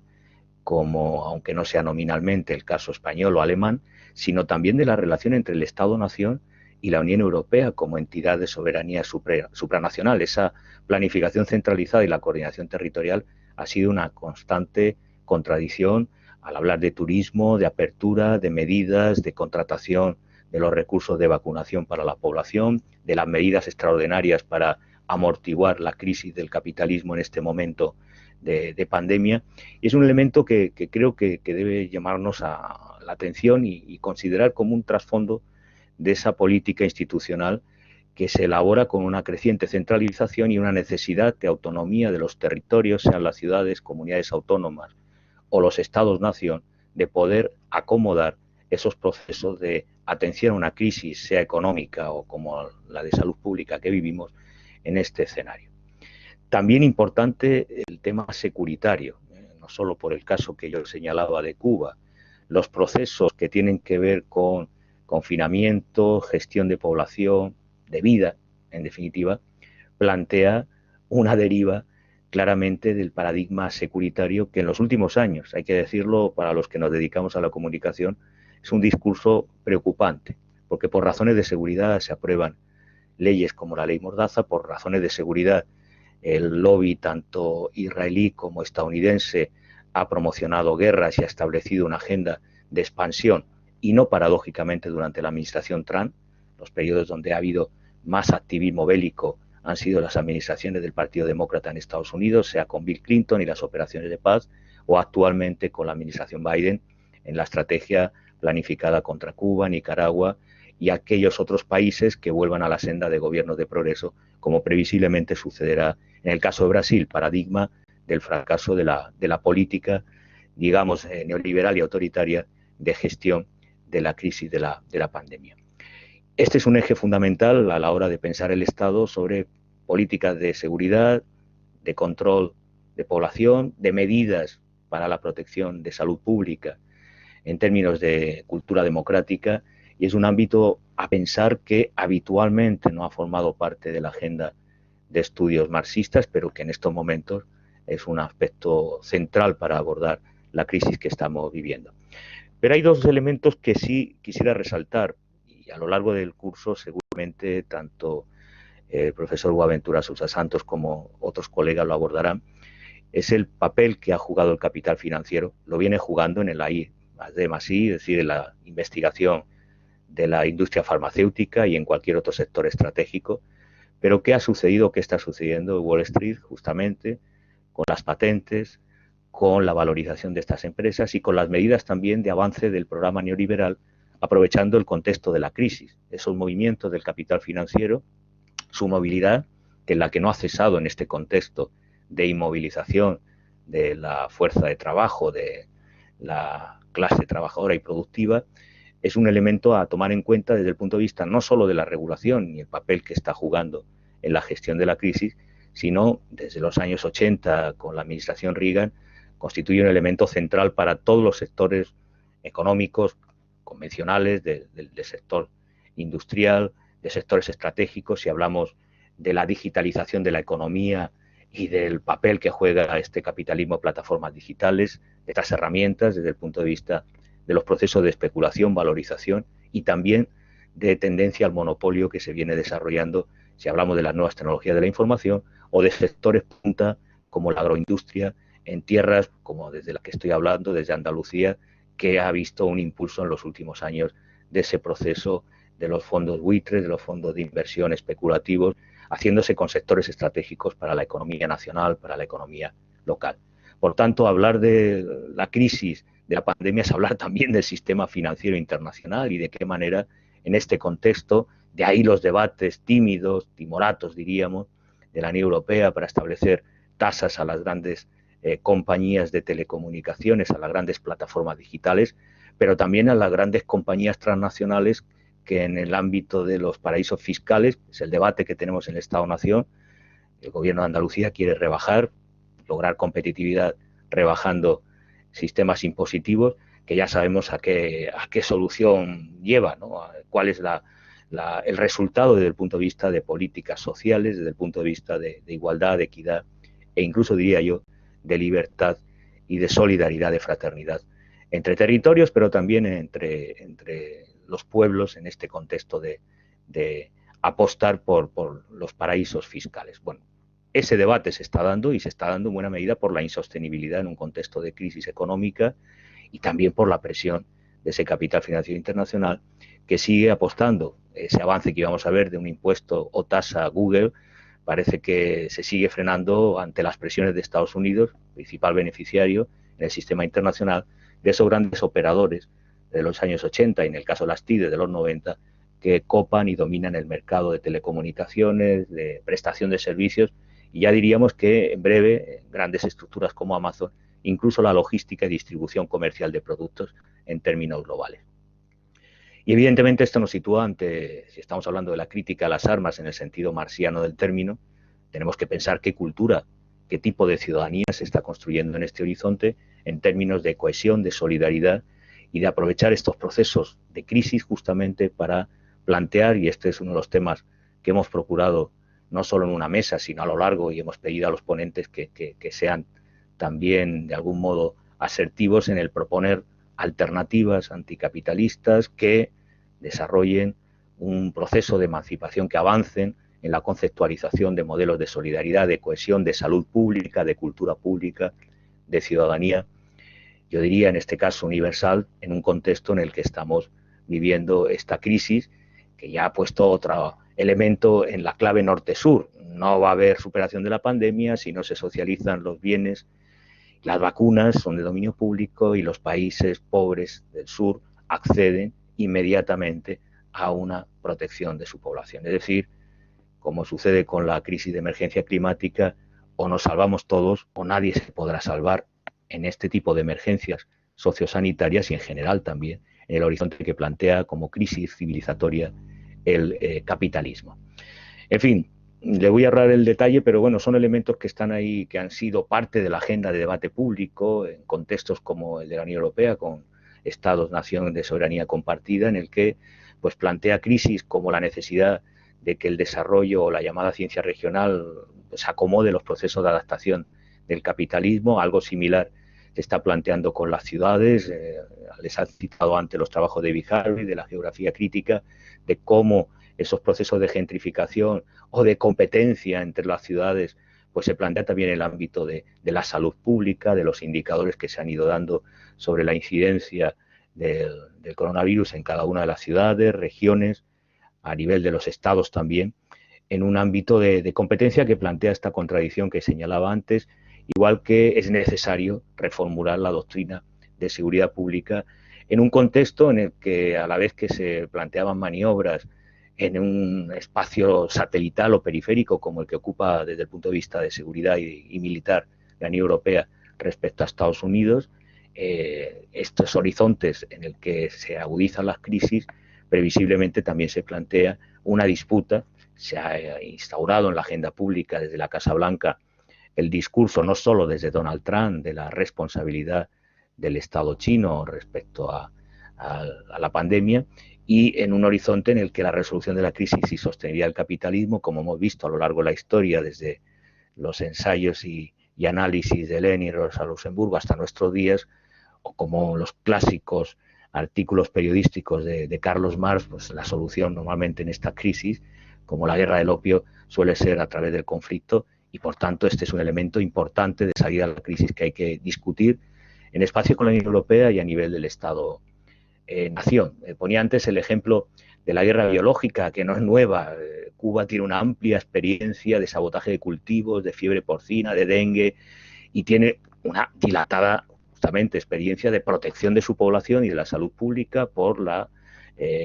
como, aunque no sea nominalmente, el caso español o alemán, sino también de la relación entre el Estado-nación y la Unión Europea como entidad de soberanía supranacional. Esa planificación centralizada y la coordinación territorial ha sido una constante contradicción al hablar de turismo, de apertura, de medidas, de contratación de los recursos de vacunación para la población, de las medidas extraordinarias para amortiguar la crisis del capitalismo en este momento de pandemia. Y es un elemento que creo que debe llamarnos a la atención y considerar como un trasfondo de esa política institucional que se elabora con una creciente centralización y una necesidad de autonomía de los territorios, sean las ciudades, comunidades autónomas o los estados-nación, de poder acomodar esos procesos de atención a una crisis, sea económica o como la de salud pública que vivimos en este escenario. También importante el tema securitario, no solo por el caso que yo señalaba de Cuba, los procesos que tienen que ver con confinamiento, gestión de población, de vida, en definitiva, plantea una deriva claramente del paradigma securitario que en los últimos años, hay que decirlo para los que nos dedicamos a la comunicación, es un discurso preocupante, porque por razones de seguridad se aprueban leyes como la ley Mordaza, por razones de seguridad el lobby tanto israelí como estadounidense ha promocionado guerras y ha establecido una agenda de expansión, y no paradójicamente durante la administración Trump, los periodos donde ha habido más activismo bélico han sido las administraciones del Partido Demócrata en Estados Unidos, sea con Bill Clinton y las operaciones de paz, o actualmente con la administración Biden en la estrategia planificada contra Cuba, Nicaragua y aquellos otros países que vuelvan a la senda de gobiernos de progreso, como previsiblemente sucederá en el caso de Brasil, paradigma del fracaso de la política, digamos, neoliberal y autoritaria de gestión de la crisis de la pandemia. Este es un eje fundamental a la hora de pensar el Estado sobre políticas de seguridad, de control de población, de medidas para la protección de salud pública en términos de cultura democrática, y es un ámbito a pensar que habitualmente no ha formado parte de la agenda de estudios marxistas, pero que en estos momentos es un aspecto central para abordar la crisis que estamos viviendo. Pero hay dos elementos que sí quisiera resaltar, y a lo largo del curso seguramente tanto el profesor Boaventura Sousa Santos como otros colegas lo abordarán. Es el papel que ha jugado el capital financiero, lo viene jugando en el I+D+I, es decir, en la investigación de la industria farmacéutica y en cualquier otro sector estratégico. Pero ¿qué ha sucedido? ¿Qué está sucediendo en Wall Street? Justamente con las patentes, con la valorización de estas empresas y con las medidas también de avance del programa neoliberal, aprovechando el contexto de la crisis, esos movimientos del capital financiero, su movilidad, que es la que no ha cesado en este contexto de inmovilización de la fuerza de trabajo, de la clase trabajadora y productiva, es un elemento a tomar en cuenta desde el punto de vista no solo de la regulación y el papel que está jugando en la gestión de la crisis, sino desde los años 80 con la administración Reagan, constituye un elemento central para todos los sectores económicos convencionales, del sector industrial, de sectores estratégicos. Si hablamos de la digitalización de la economía y del papel que juega este capitalismo de plataformas digitales, de estas herramientas desde el punto de vista de los procesos de especulación, valorización y también de tendencia al monopolio que se viene desarrollando, si hablamos de las nuevas tecnologías de la información o de sectores punta como la agroindustria en tierras como desde las que estoy hablando, desde Andalucía, que ha visto un impulso en los últimos años de ese proceso de los fondos buitres, de los fondos de inversión especulativos, haciéndose con sectores estratégicos para la economía nacional, para la economía local. Por tanto, hablar de la crisis de la pandemia es hablar también del sistema financiero internacional y de qué manera en este contexto, de ahí los debates tímidos, timoratos diríamos, de la Unión Europea para establecer tasas a las grandes compañías de telecomunicaciones, a las grandes plataformas digitales, pero también a las grandes compañías transnacionales que en el ámbito de los paraísos fiscales, es el debate que tenemos en el Estado-Nación, el gobierno de Andalucía quiere rebajar, lograr competitividad rebajando sistemas impositivos, que ya sabemos a qué solución lleva, ¿no? Cuál es el resultado desde el punto de vista de políticas sociales, desde el punto de vista de igualdad, de equidad e incluso, diría yo, de libertad y de solidaridad, de fraternidad entre territorios, pero también entre los pueblos en este contexto de apostar por los paraísos fiscales. Bueno, ese debate se está dando y se está dando en buena medida por la insostenibilidad en un contexto de crisis económica y también por la presión de ese capital financiero internacional que sigue apostando ese avance que íbamos a ver de un impuesto o tasa a Google parece que se sigue frenando ante las presiones de Estados Unidos, principal beneficiario en el sistema internacional, de esos grandes operadores de los años 80 y en el caso de las TIDE de los 90, que copan y dominan el mercado de telecomunicaciones, de prestación de servicios, y ya diríamos que en breve grandes estructuras como Amazon, incluso la logística y distribución comercial de productos en términos globales. Y evidentemente esto nos sitúa ante, si estamos hablando de la crítica a las armas en el sentido marxiano del término, tenemos que pensar qué cultura, qué tipo de ciudadanía se está construyendo en este horizonte en términos de cohesión, de solidaridad y de aprovechar estos procesos de crisis justamente para plantear, y este es uno de los temas que hemos procurado no solo en una mesa, sino a lo largo, y hemos pedido a los ponentes que sean también de algún modo asertivos en el proponer alternativas anticapitalistas que desarrollen un proceso de emancipación, que avancen en la conceptualización de modelos de solidaridad, de cohesión, de salud pública, de cultura pública, de ciudadanía, yo diría en este caso universal, en un contexto en el que estamos viviendo esta crisis, que ya ha puesto otro elemento en la clave norte-sur. No va a haber superación de la pandemia si no se socializan los bienes. Las vacunas son de dominio público y los países pobres del sur acceden inmediatamente a una protección de su población. Es decir, como sucede con la crisis de emergencia climática, o nos salvamos todos o nadie se podrá salvar en este tipo de emergencias sociosanitarias y en general también en el horizonte que plantea como crisis civilizatoria el capitalismo. En fin, le voy a ahorrar el detalle, pero bueno, son elementos que están ahí, que han sido parte de la agenda de debate público en contextos como el de la Unión Europea, con Estados-nación de soberanía compartida, en el que pues plantea crisis como la necesidad de que el desarrollo o la llamada ciencia regional pues acomode los procesos de adaptación del capitalismo. Algo similar se está planteando con las ciudades. Les ha citado antes los trabajos de Harvey, de la geografía crítica, de cómo esos procesos de gentrificación o de competencia entre las ciudades pues se plantea también en el ámbito de la salud pública, de los indicadores que se han ido dando sobre la incidencia del coronavirus en cada una de las ciudades, regiones, a nivel de los estados también, en un ámbito de competencia que plantea esta contradicción que señalaba antes, igual que es necesario reformular la doctrina de seguridad pública en un contexto en el que, a la vez que se planteaban maniobras en un espacio satelital o periférico como el que ocupa desde el punto de vista de seguridad y militar la Unión Europea respecto a Estados Unidos, estos horizontes en el que se agudizan las crisis, previsiblemente también se plantea una disputa. Se ha instaurado en la agenda pública desde la Casa Blanca el discurso, no solo desde Donald Trump, de la responsabilidad del Estado chino respecto a la pandemia, y en un horizonte en el que la resolución de la crisis y sostenibilidad del capitalismo, como hemos visto a lo largo de la historia, desde los ensayos y análisis de Lenin y Rosa Luxemburgo hasta nuestros días, o como los clásicos artículos periodísticos de Carlos Marx, pues la solución normalmente en esta crisis, como la guerra del opio, suele ser a través del conflicto, y por tanto este es un elemento importante de salida a la crisis que hay que discutir en espacio con la Unión Europea y a nivel del Estado nación. Ponía antes el ejemplo de la guerra biológica, que no es nueva. Cuba tiene una amplia experiencia de sabotaje de cultivos, de fiebre porcina, de dengue, y tiene una dilatada justamente experiencia de protección de su población y de la salud pública por la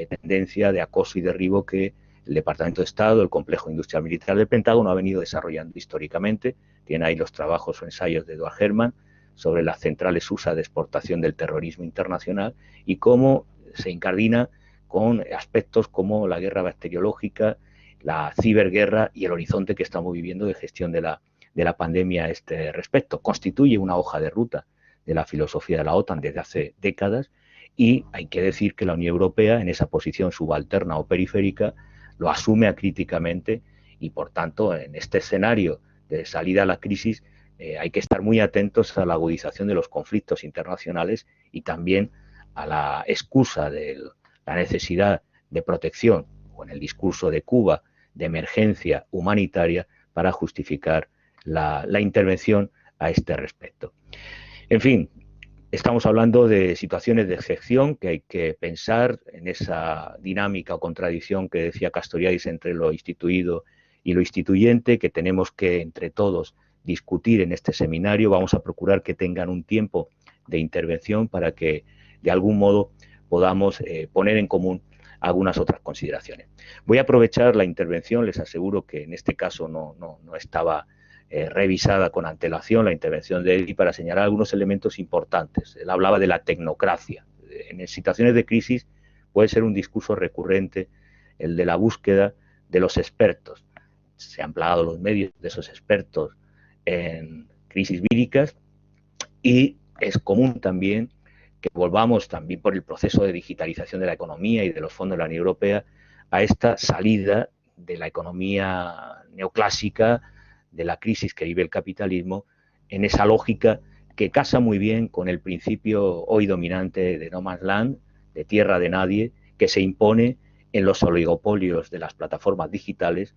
tendencia de acoso y derribo que el Departamento de Estado, el complejo industrial militar del Pentágono ha venido desarrollando históricamente. Tiene ahí los trabajos o ensayos de Edward Herman sobre las centrales USA de exportación del terrorismo internacional y cómo se incardina con aspectos como la guerra bacteriológica, la ciberguerra y el horizonte que estamos viviendo de gestión de la pandemia a este respecto. Constituye una hoja de ruta de la filosofía de la OTAN desde hace décadas, y hay que decir que la Unión Europea, en esa posición subalterna o periférica, lo asume acríticamente, y por tanto en este escenario de salida a la crisis hay que estar muy atentos a la agudización de los conflictos internacionales y también a la excusa de la necesidad de protección, o en el discurso de Cuba, de emergencia humanitaria para justificar la intervención a este respecto. En fin, estamos hablando de situaciones de excepción que hay que pensar en esa dinámica o contradicción que decía Castoriadis entre lo instituido y lo instituyente que tenemos que entre todos discutir en este seminario. Vamos a procurar que tengan un tiempo de intervención para que de algún modo podamos poner en común algunas otras consideraciones. Voy a aprovechar la intervención, les aseguro que en este caso no estaba revisada con antelación la intervención de Eddie para señalar algunos elementos importantes. Él hablaba de la tecnocracia. En situaciones de crisis puede ser un discurso recurrente el de la búsqueda de los expertos. Se han plagado los medios de esos expertos en crisis víricas y es común también que volvamos también por el proceso de digitalización de la economía y de los fondos de la Unión Europea a esta salida de la economía neoclásica, de la crisis que vive el capitalismo, en esa lógica que casa muy bien con el principio hoy dominante de no man's land, de tierra de nadie, que se impone en los oligopolios de las plataformas digitales,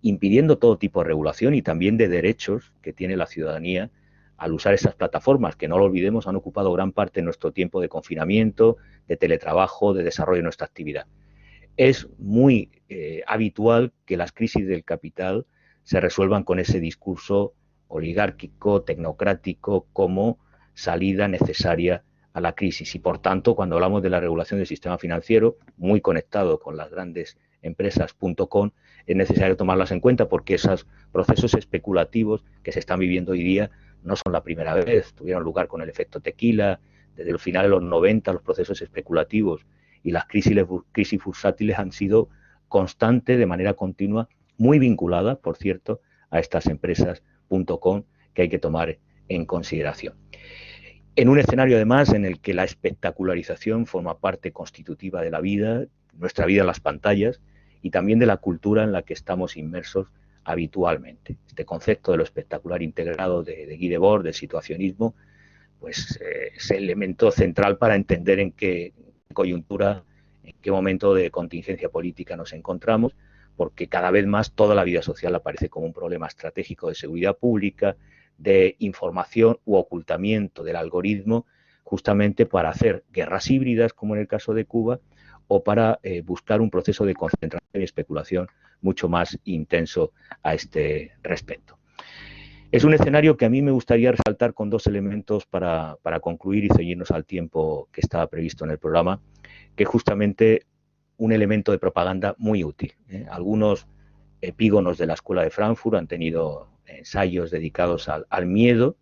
impidiendo todo tipo de regulación y también de derechos que tiene la ciudadanía al usar esas plataformas, que no lo olvidemos, han ocupado gran parte de nuestro tiempo de confinamiento, de teletrabajo, de desarrollo de nuestra actividad. Es muy habitual que las crisis del capital se resuelvan con ese discurso oligárquico, tecnocrático, como salida necesaria a la crisis. Y por tanto, cuando hablamos de la regulación del sistema financiero, muy conectado con las grandes empresas.com, es necesario tomarlas en cuenta porque esos procesos especulativos que se están viviendo hoy día no son la primera vez, tuvieron lugar con el efecto tequila, desde el final de los 90 los procesos especulativos y las crisis bursátiles han sido constantes, de manera continua, muy vinculadas, por cierto, a estas empresas.com que hay que tomar en consideración. En un escenario, además, en el que la espectacularización forma parte constitutiva de la vida, nuestra vida en las pantallas, y también de la cultura en la que estamos inmersos habitualmente. Este concepto de lo espectacular integrado de Guy Debord, del situacionismo, pues es el elemento central para entender en qué coyuntura, en qué momento de contingencia política nos encontramos, porque cada vez más toda la vida social aparece como un problema estratégico de seguridad pública, de información u ocultamiento del algoritmo, justamente para hacer guerras híbridas, como en el caso de Cuba, o para buscar un proceso de concentración y especulación mucho más intenso a este respecto. Es un escenario que a mí me gustaría resaltar con dos elementos para concluir y ceñirnos al tiempo que estaba previsto en el programa, que es justamente un elemento de propaganda muy útil. Algunos epígonos de la Escuela de Frankfurt han tenido ensayos dedicados al miedo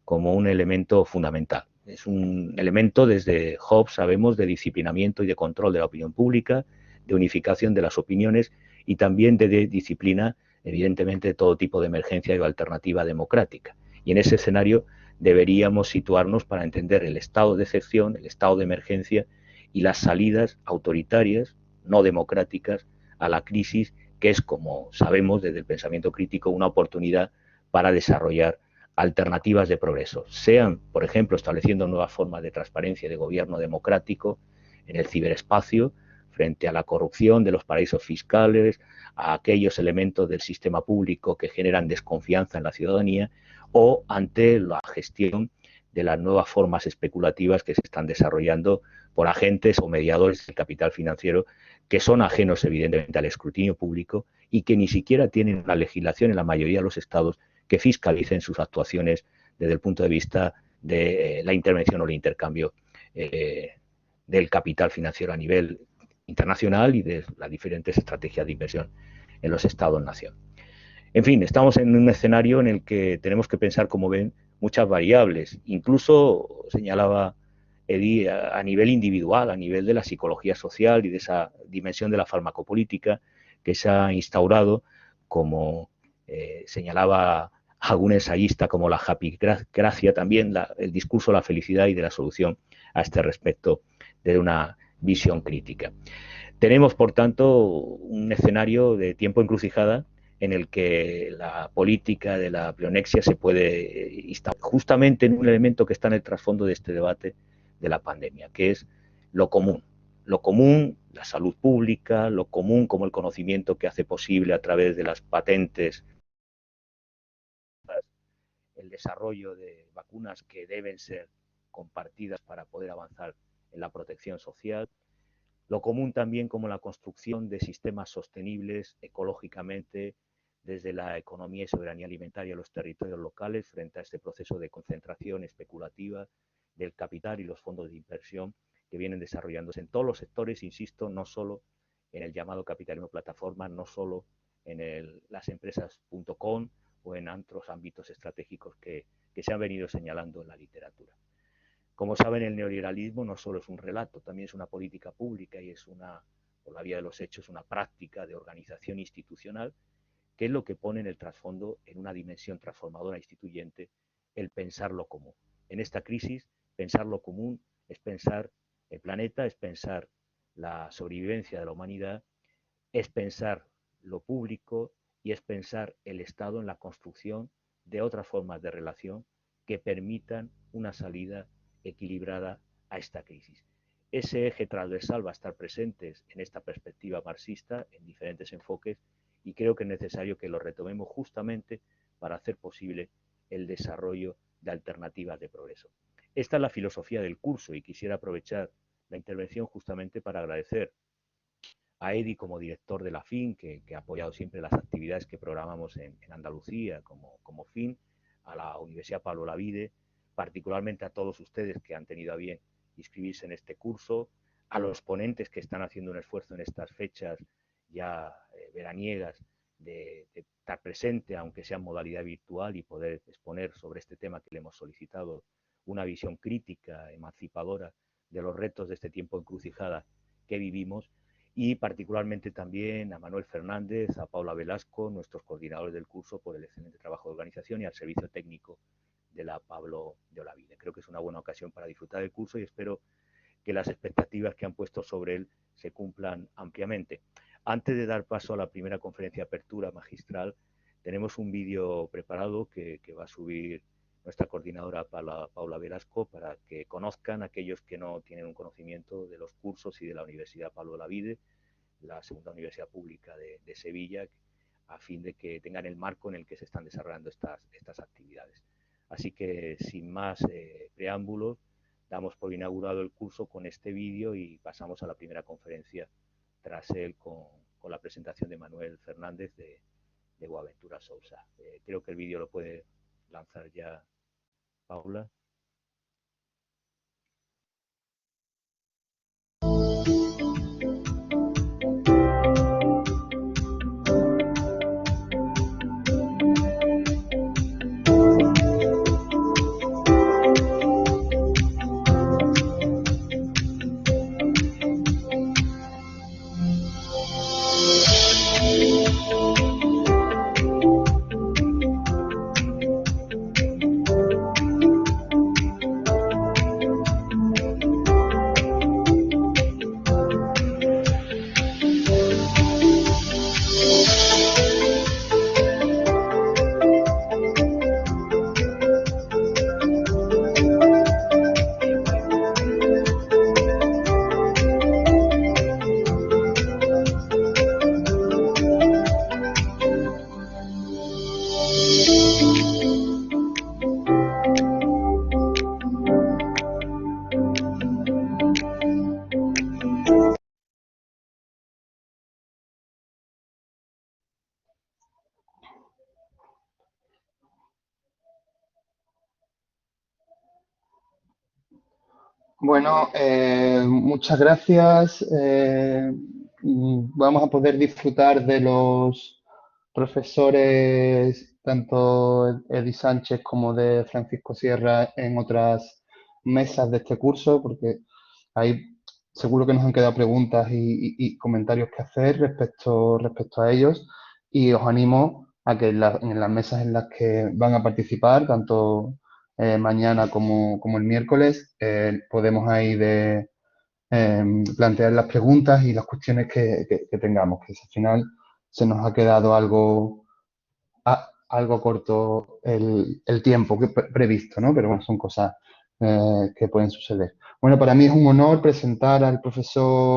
como un elemento fundamental. Es un elemento, desde Hobbes sabemos, de disciplinamiento y de control de la opinión pública, de unificación de las opiniones y también de disciplina, evidentemente, de todo tipo de emergencia y alternativa democrática. Y en ese escenario deberíamos situarnos para entender el estado de excepción, el estado de emergencia y las salidas autoritarias, no democráticas, a la crisis, que es, como sabemos desde el pensamiento crítico, una oportunidad para desarrollar alternativas de progreso, sean, por ejemplo, estableciendo nuevas formas de transparencia y de gobierno democrático en el ciberespacio, frente a la corrupción de los paraísos fiscales, a aquellos elementos del sistema público que generan desconfianza en la ciudadanía, o ante la gestión de las nuevas formas especulativas que se están desarrollando por agentes o mediadores del capital financiero que son ajenos, evidentemente, al escrutinio público y que ni siquiera tienen una legislación en la mayoría de los estados que fiscalicen sus actuaciones desde el punto de vista de la intervención o el intercambio del capital financiero a nivel internacional y de las diferentes estrategias de inversión en los estados-nación. En fin, estamos en un escenario en el que tenemos que pensar, como ven, muchas variables. Incluso señalaba Eddie a nivel individual, a nivel de la psicología social y de esa dimensión de la farmacopolítica que se ha instaurado, como señalaba algún ensayista como la Happy Gracia, también el discurso de la felicidad y de la solución a este respecto desde una visión crítica. Tenemos, por tanto, un escenario de tiempo encrucijada en el que la política de la pleonexia se puede instaurar justamente en un elemento que está en el trasfondo de este debate de la pandemia, que es lo común. Lo común, la salud pública, lo común como el conocimiento que hace posible a través de las patentes el desarrollo de vacunas que deben ser compartidas para poder avanzar en la protección social. Lo común también como la construcción de sistemas sostenibles ecológicamente, desde la economía y soberanía alimentaria de los territorios locales frente a este proceso de concentración especulativa del capital y los fondos de inversión que vienen desarrollándose en todos los sectores, insisto, no solo en el llamado capitalismo plataforma, no solo en las empresas.com o en otros ámbitos estratégicos que se han venido señalando en la literatura. Como saben, el neoliberalismo no solo es un relato, también es una política pública y es por la vía de los hechos, una práctica de organización institucional, que es lo que pone en el trasfondo, en una dimensión transformadora instituyente, el pensar lo común. En esta crisis, pensar lo común es pensar el planeta, es pensar la sobrevivencia de la humanidad, es pensar lo público y es pensar el Estado en la construcción de otras formas de relación que permitan una salida equilibrada a esta crisis. Ese eje transversal va a estar presente en esta perspectiva marxista en diferentes enfoques y creo que es necesario que lo retomemos justamente para hacer posible el desarrollo de alternativas de progreso. Esta es la filosofía del curso y quisiera aprovechar la intervención justamente para agradecer a Edi como director de la FIN, que ha apoyado siempre las actividades que programamos en Andalucía como FIN, a la Universidad Pablo Olavide, particularmente a todos ustedes que han tenido a bien inscribirse en este curso, a los ponentes que están haciendo un esfuerzo en estas fechas ya veraniegas de estar presente, aunque sea en modalidad virtual, y poder exponer sobre este tema que le hemos solicitado una visión crítica, emancipadora de los retos de este tiempo encrucijada que vivimos, y particularmente también a Manuel Fernández, a Paula Velasco, nuestros coordinadores del curso, por el excelente trabajo de organización, y al servicio técnico de la Pablo de Olavide. Creo que es una buena ocasión para disfrutar del curso y espero que las expectativas que han puesto sobre él se cumplan ampliamente. Antes de dar paso a la primera conferencia de apertura magistral, tenemos un vídeo preparado que va a subir nuestra coordinadora Paula Velasco para que conozcan aquellos que no tienen un conocimiento de los cursos y de la Universidad Pablo Olavide, la segunda universidad pública de Sevilla, a fin de que tengan el marco en el que se están desarrollando estas actividades. Así que, sin más preámbulos, damos por inaugurado el curso con este vídeo y pasamos a la primera conferencia tras él con la presentación de Manuel Fernández de Boaventura Sousa. Creo que el vídeo lo puede lanzar ya Paula. Bueno, muchas gracias. Vamos a poder disfrutar de los profesores, tanto Edi Sánchez como de Francisco Sierra, en otras mesas de este curso, porque hay seguro que nos han quedado preguntas y comentarios que hacer respecto a ellos, y os animo a que en las mesas en las que van a participar, tanto mañana como el miércoles, podemos ahí plantear las preguntas y las cuestiones que tengamos, que al final se nos ha quedado algo corto el tiempo previsto, ¿no? Pero bueno, son cosas que pueden suceder. Bueno, para mí es un honor presentar al profesor